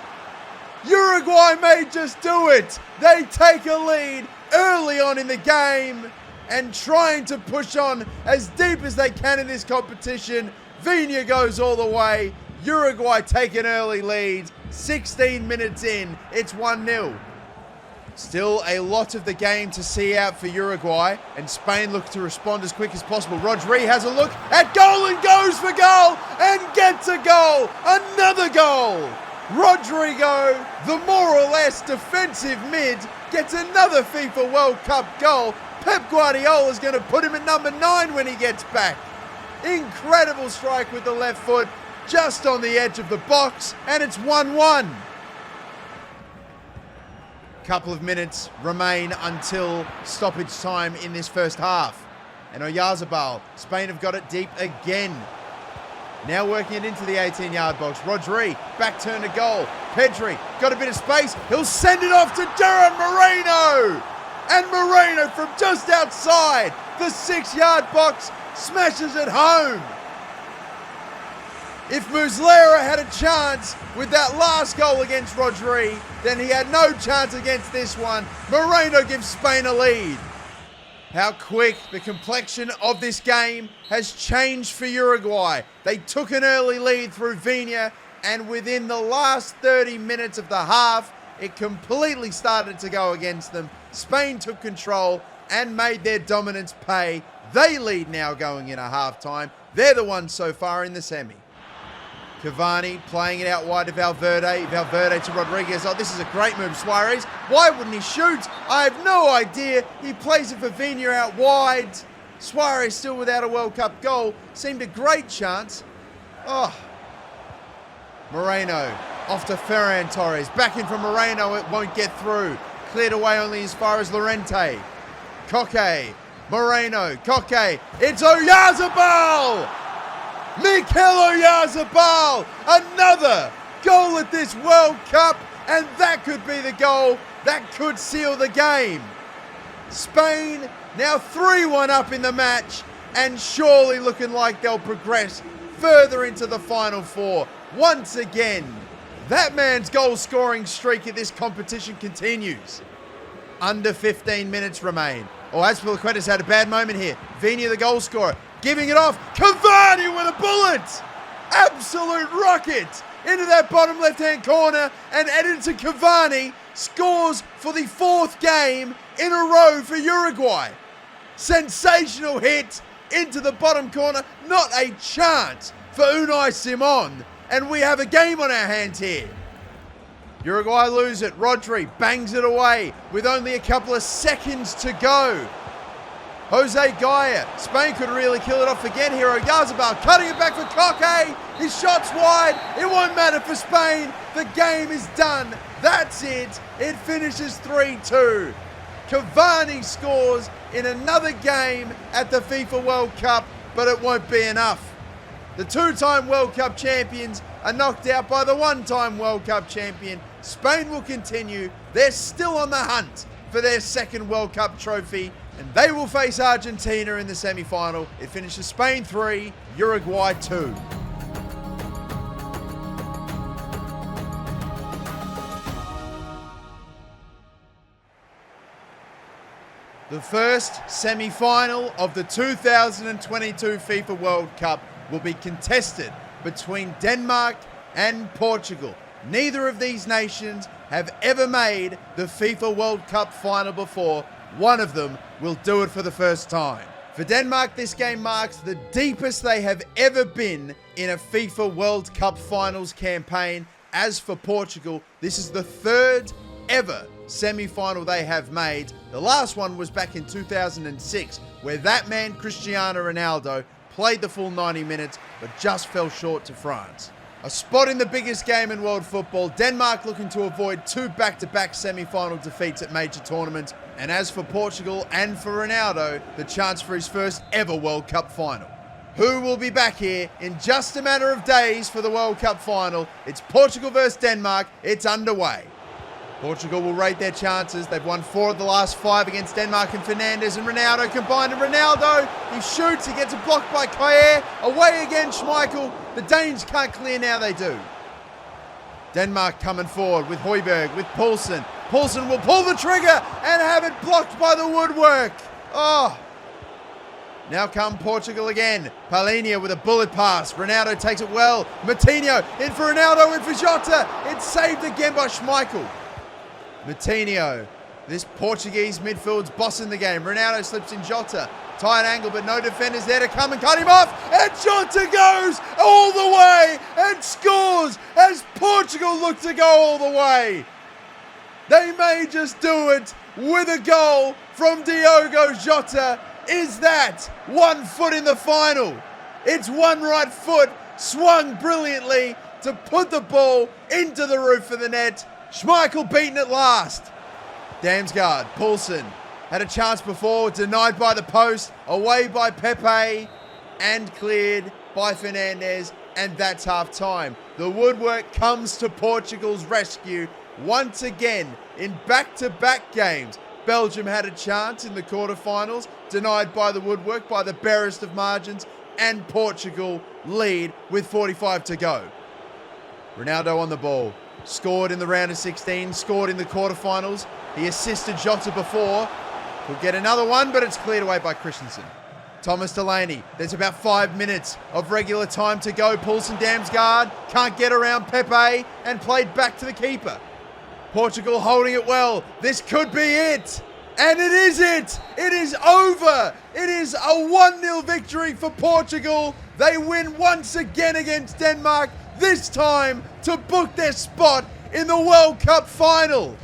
Uruguay may just do it. They take a lead early on in the game and trying to push on as deep as they can in this competition. Viña goes all the way. Uruguay take an early lead. 16 minutes in, it's 1-0. Still a lot of the game to see out for Uruguay, and Spain look to respond as quick as possible. Rodri has a look at goal and goes for goal and gets a goal. Another goal. Rodrigo, the more or less defensive mid, gets another FIFA World Cup goal. Pep Guardiola's going to put him at number 9 when he gets back. Incredible strike with the left foot, just on the edge of the box, and it's 1-1. Couple of minutes remain until stoppage time in this first half. And Oyarzabal, Spain have got it deep again. Now working it into the 18-yard box. Rodri, back turn to goal. Pedri, got a bit of space. He'll send it off to Duran Moreno. And Moreno from just outside the 6-yard box smashes it home. If Muslera had a chance with that last goal against Rodri, then he had no chance against this one. Moreno gives Spain a lead. How quick the complexion of this game has changed for Uruguay. They took an early lead through Viña, and within the last 30 minutes of the half, it completely started to go against them. Spain took control and made their dominance pay. They lead now going into halftime. They're the ones so far in the semi. Cavani playing it out wide to Valverde. Valverde to Rodriguez. Oh, this is a great move, Suarez. Why wouldn't he shoot? I have no idea. He plays it for Viña out wide. Suarez still without a World Cup goal. Seemed a great chance. Oh. Moreno off to Ferran Torres. Back in from Moreno. It won't get through. Cleared away only as far as Llorente. Koke. Moreno. Koke. It's Oyarzabal! Mikel Oyarzabal, another goal at this World Cup, and that could be the goal that could seal the game. Spain now 3-1 up in the match, and surely looking like they'll progress further into the Final Four. Once again, that man's goal-scoring streak at this competition continues. Under 15 minutes remain. Azpilicueta's had a bad moment here. Viña, the goal scorer, giving it off. Cavani with a bullet! Absolute rocket into that bottom left-hand corner, and Edinson Cavani scores for the 4th game in a row for Uruguay. Sensational hit into the bottom corner. Not a chance for Unai Simon, and we have a game on our hands here. Uruguay lose it. Rodri bangs it away with only a couple of seconds to go. Jose Gaya. Spain could really kill it off again here. Oyarzabal cutting it back for Koke. His shot's wide. It won't matter for Spain. The game is done. That's it. It finishes 3-2. Cavani scores in another game at the FIFA World Cup, but it won't be enough. The two-time World Cup champions are knocked out by the one-time World Cup champion. Spain will continue. They're still on the hunt for their second World Cup trophy, and they will face Argentina in the semi-final. It finishes Spain 3, Uruguay 2. The first semi-final of the 2022 FIFA World Cup will be contested between Denmark and Portugal. Neither of these nations have ever made the FIFA World Cup final before. One of them will do it for the first time. For Denmark, this game marks the deepest they have ever been in a FIFA World Cup finals campaign. As for Portugal, this is the third ever semi-final they have made. The last one was back in 2006, where that man Cristiano Ronaldo played the full 90 minutes, but just fell short to France. A spot in the biggest game in world football, Denmark looking to avoid two back-to-back semi-final defeats at major tournaments. And as for Portugal and for Ronaldo, the chance for his first ever World Cup final. Who will be back here in just a matter of days for the World Cup final? It's Portugal versus Denmark. It's underway. Portugal will rate their chances. They've won 4 of the last 5 against Denmark, and Fernandes and Ronaldo combined. And Ronaldo, he shoots, he gets a block by Kjaer. Away again, Schmeichel. The Danes can't clear, now they do. Denmark coming forward with Højbjerg, with Poulsen. Poulsen will pull the trigger and have it blocked by the woodwork. Oh. Now come Portugal again. Palhinha with a bullet pass. Ronaldo takes it well. Moutinho in for Ronaldo, in for Jota. It's saved again by Schmeichel. Moutinho, this Portuguese midfield's bossing the game. Ronaldo slips in Jota. Tight angle, but no defenders there to come and cut him off. And Jota goes all the way and scores as Portugal look to go all the way. They may just do it with a goal from Diogo Jota. Is that 1 foot in the final? It's one right foot swung brilliantly to put the ball into the roof of the net. Schmeichel beaten at last. Damsgaard, Poulsen had a chance before, denied by the post, away by Pepe, and cleared by Fernandes, and that's half time. The woodwork comes to Portugal's rescue once again in back-to-back games. Belgium had a chance in the quarterfinals, denied by the woodwork by the barest of margins, and Portugal lead with 45 to go. Ronaldo on the ball. Scored in the round of 16, scored in the quarterfinals. He assisted Jota before. Could get another one, but it's cleared away by Christensen. Thomas Delaney, there's about 5 minutes of regular time to go. Poulsen, Damsgaard, can't get around Pepe, and played back to the keeper. Portugal holding it well. This could be it. And it is it. It is over. It is a 1-0 victory for Portugal. They win once again against Denmark, this time to book their spot in the World Cup final.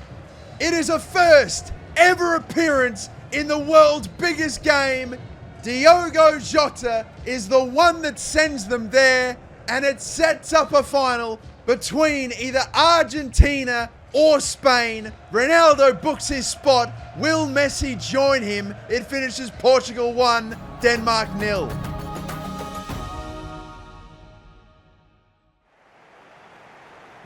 It is a first ever appearance in the world's biggest game. Diogo Jota is the one that sends them there, and it sets up a final between either Argentina or Spain. Ronaldo books his spot. Will Messi join him? It finishes Portugal 1, Denmark 0.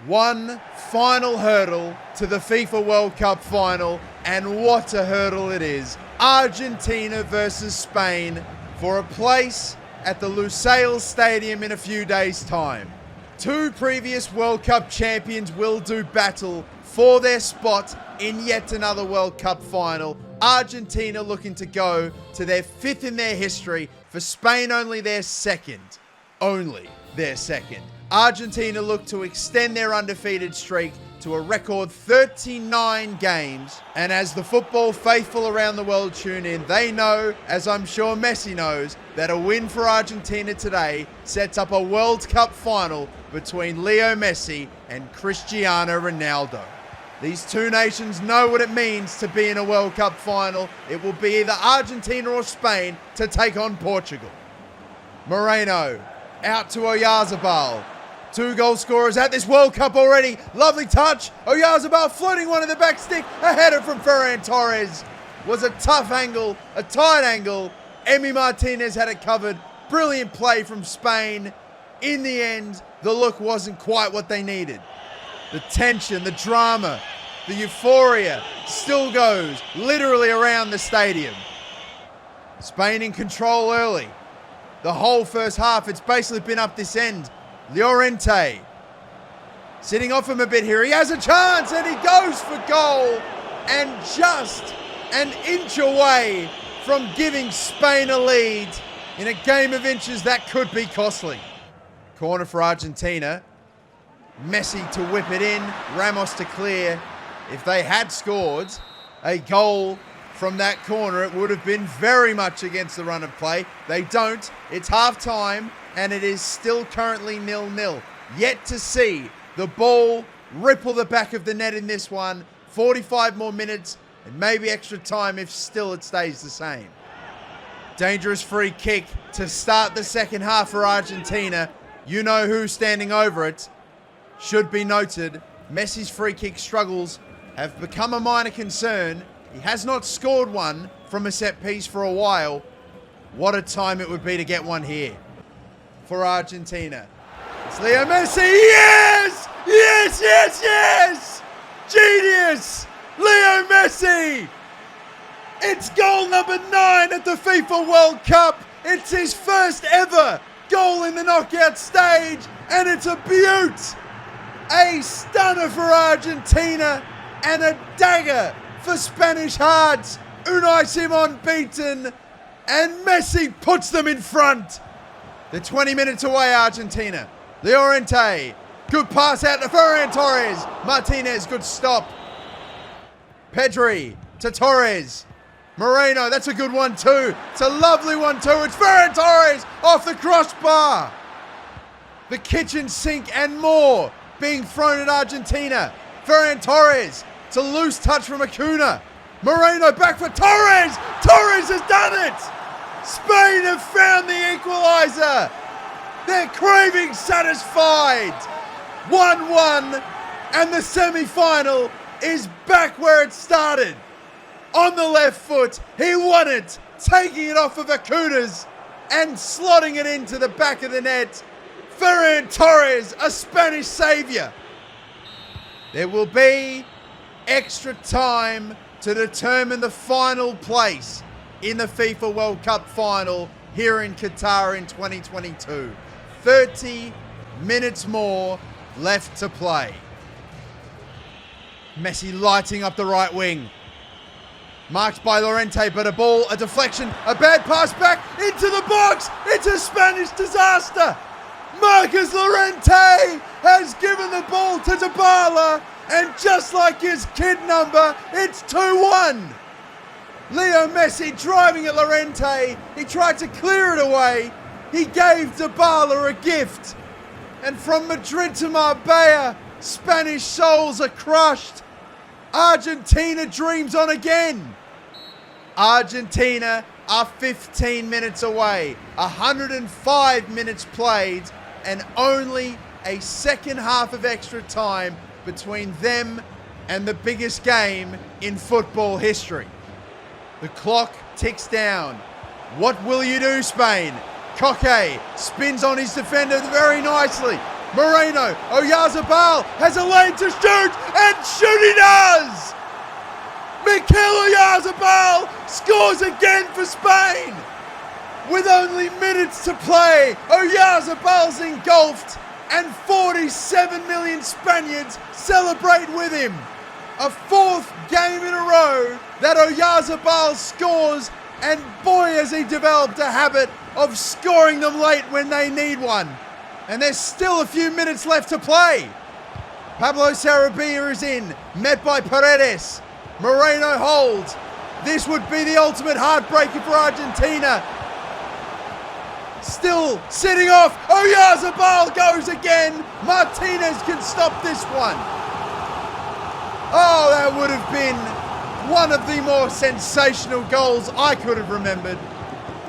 One final hurdle to the FIFA World Cup final, and what a hurdle it is. Argentina versus Spain for a place at the Lusail Stadium in a few days' time. Two previous World Cup champions will do battle for their spot in yet another World Cup final. Argentina looking to go to their 5th in their history, for Spain only their 2nd. Only their 2nd. Argentina look to extend their undefeated streak to a record 39 games. And as the football faithful around the world tune in, they know, as I'm sure Messi knows, that a win for Argentina today sets up a World Cup final between Leo Messi and Cristiano Ronaldo. These two nations know what it means to be in a World Cup final. It will be either Argentina or Spain to take on Portugal. Moreno out to Oyarzabal. 2 goal scorers at this World Cup already. Lovely touch. Oyarzabal floating one in the back stick. A header from Ferran Torres. Was a tough angle, a tight angle. Emi Martinez had it covered. Brilliant play from Spain. in the end, the look wasn't quite what they needed. The tension, the drama, the euphoria still goes literally around the stadium. Spain in control early. The whole first half, it's basically been up this end. Llorente sitting off him a bit here. He has a chance and he goes for goal, and just an inch away from giving Spain a lead in a game of inches that could be costly. Corner for Argentina. Messi to whip it in, Ramos to clear. If they had scored a goal from that corner, it would have been very much against the run of play. They don't. It's half time and it is still currently 0-0. Yet to see the ball ripple the back of the net in this one. 45 more minutes and maybe extra time if still it stays the same. Dangerous free kick to start the second half for Argentina. You know who's standing over it. Should be noted, Messi's free kick struggles have become a minor concern. He has not scored one from a set piece for a while. What a time it would be to get one here for Argentina. It's Leo Messi. Yes! Yes, yes, yes! Genius! Leo Messi! It's goal number 9 at the FIFA World Cup. It's his first ever goal in the knockout stage, and it's a beaut. A stunner for Argentina and a dagger for Spanish hearts. Unai Simon beaten, and Messi puts them in front. They're 20 minutes away, Argentina. Llorente, good pass out to Ferran Torres. Martinez, good stop. Pedri to Torres. Moreno, that's a good one too. It's a lovely one too. It's Ferran Torres off the crossbar. The kitchen sink and more being thrown at Argentina. Ferran Torres, it's a loose touch from Acuna. Moreno back for Torres. Torres has done it. Spain have found the equaliser. They're craving satisfied. 1-1, and the semi-final is back where it started. On the left foot, he won it, taking it off of Acuna's and slotting it into the back of the net. Ferran Torres, a Spanish saviour. There will be extra time to determine the final place in the FIFA World Cup final here in Qatar in 2022. 30 minutes more left to play. Messi lighting up the right wing. Marked by Llorente, but a deflection, a bad pass back into the box. It's a Spanish disaster. Marcus Llorente has given the ball to Dybala, and just like his kid number, it's 2-1. Leo Messi driving at Llorente. He tried to clear it away. He gave Dybala a gift. And from Madrid to Marbella, Spanish souls are crushed. Argentina dreams on again. Argentina are 15 minutes away. 105 minutes played, and only a second half of extra time between them and the biggest game in football history. The clock ticks down. What will you do, Spain? Koke spins on his defender very nicely. Moreno, Oyarzabal has a lane to shoot, and shoot he does! Mikel Oyarzabal scores again for Spain! With only minutes to play, Oyarzabal's engulfed, and 47 million Spaniards celebrate with him. A 4th game in a row that Oyarzabal scores, and boy has he developed a habit of scoring them late when they need one. And there's still a few minutes left to play. Pablo Sarabia is in, met by Paredes. Moreno holds. This would be the ultimate heartbreaker for Argentina. Still sitting off. Oyarzabal goes again. Martinez can stop this one. Oh, that would have been one of the more sensational goals I could have remembered.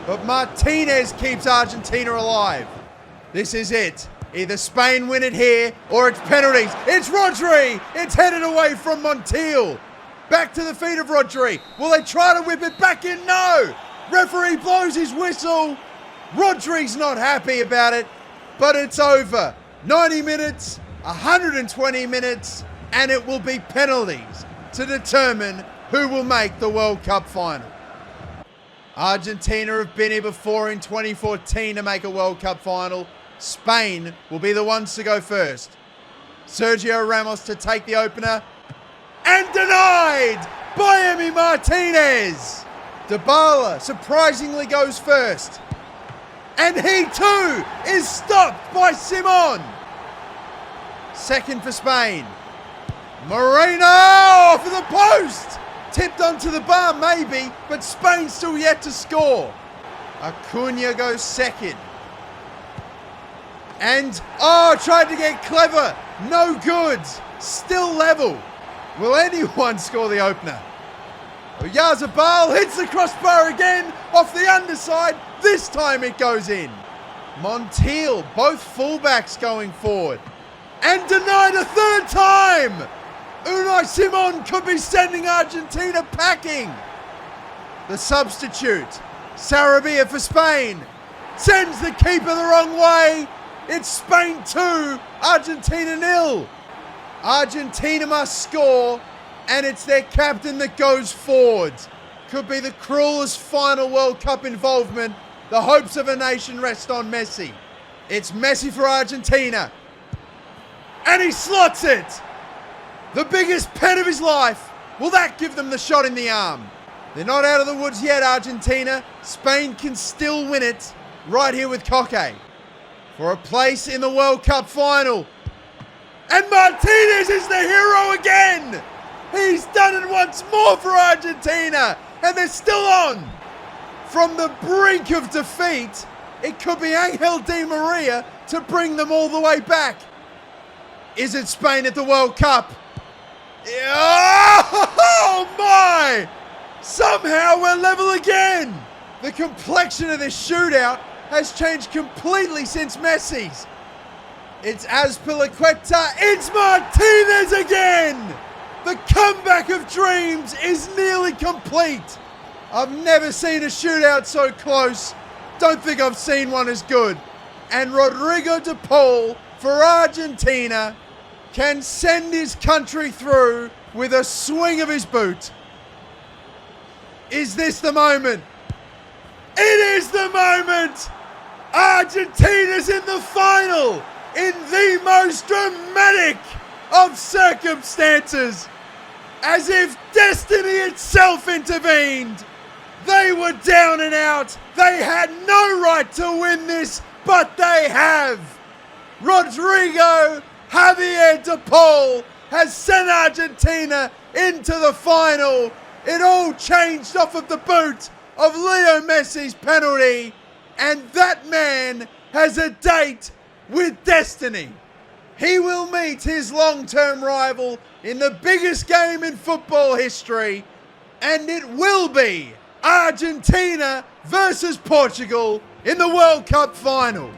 But Martinez keeps Argentina alive. This is it. Either Spain win it here or it's penalties. It's Rodri. It's headed away from Montiel. Back to the feet of Rodri. Will they try to whip it back in? No. Referee blows his whistle. Rodri's not happy about it. but it's over. 90 minutes, 120 minutes, and it will be penalties to determine who will make the World Cup final. Argentina have been here before in 2014 to make a World Cup final. Spain will be the ones to go first. Sergio Ramos to take the opener, and denied by Emi Martinez. Dybala surprisingly goes first, and he too is stopped by Simon. Second for Spain. Moreno off of the post. Tipped onto the bar maybe, but Spain still yet to score. Acuna goes second. And, tried to get clever. No good. Still level. Will anyone score the opener? Oyarzabal hits the crossbar again off the underside. This time it goes in. Montiel, both fullbacks going forward. And denied a third time. Unai Simon could be sending Argentina packing. The substitute, Sarabia for Spain, sends the keeper the wrong way. It's Spain 2, Argentina 0. Argentina must score, and it's their captain that goes forward. Could be the cruelest final World Cup involvement. The hopes of a nation rest on Messi. It's Messi for Argentina. And he slots it. The biggest pen of his life. Will that give them the shot in the arm? They're not out of the woods yet, Argentina. Spain can still win it right here with Koke for a place in the World Cup final. And Martinez is the hero again. He's done it once more for Argentina, and they're still on. From the brink of defeat, it could be Angel Di Maria to bring them all the way back. Is it Spain at the World Cup? Oh my! Somehow we're level again. The complexion of this shootout has changed completely since Messi's. It's Azpilicueta, it's Martinez again! The comeback of dreams is nearly complete. I've never seen a shootout so close. Don't think I've seen one as good. And Rodrigo de Paul for Argentina can send his country through with a swing of his boot. Is this the moment? It is the moment! Argentina's in the final in the most dramatic of circumstances. As if destiny itself intervened. They were down and out. They had no right to win this, but they have. Rodrigo Javier de Paul has sent Argentina into the final. It all changed off of the boot of Leo Messi's penalty, and that man has a date with destiny. He will meet his long-term rival in the biggest game in football history, and it will be Argentina versus Portugal in the World Cup final.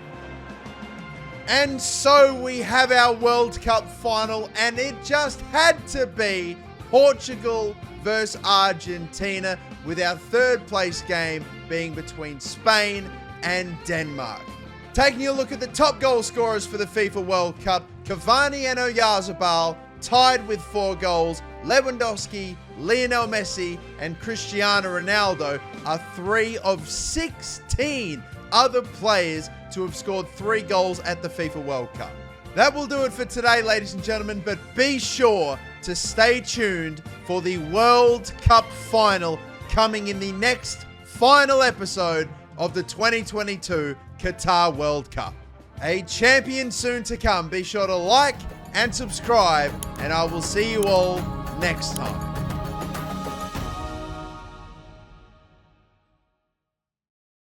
And so we have our World Cup final, and it just had to be Portugal versus Argentina, with our third place game being between Spain and Denmark. Taking a look at the top goal scorers for the FIFA World Cup, Cavani and Oyarzabal tied with 4 goals. Lewandowski, Lionel Messi, and Cristiano Ronaldo are 3 of 16 other players to have scored 3 goals at the FIFA World Cup. That will do it for today, ladies and gentlemen, but be sure to stay tuned for the World Cup final coming in the next final episode of the 2022 Qatar World Cup. A champion soon to come. Be sure to like and subscribe, and I will see you all next time.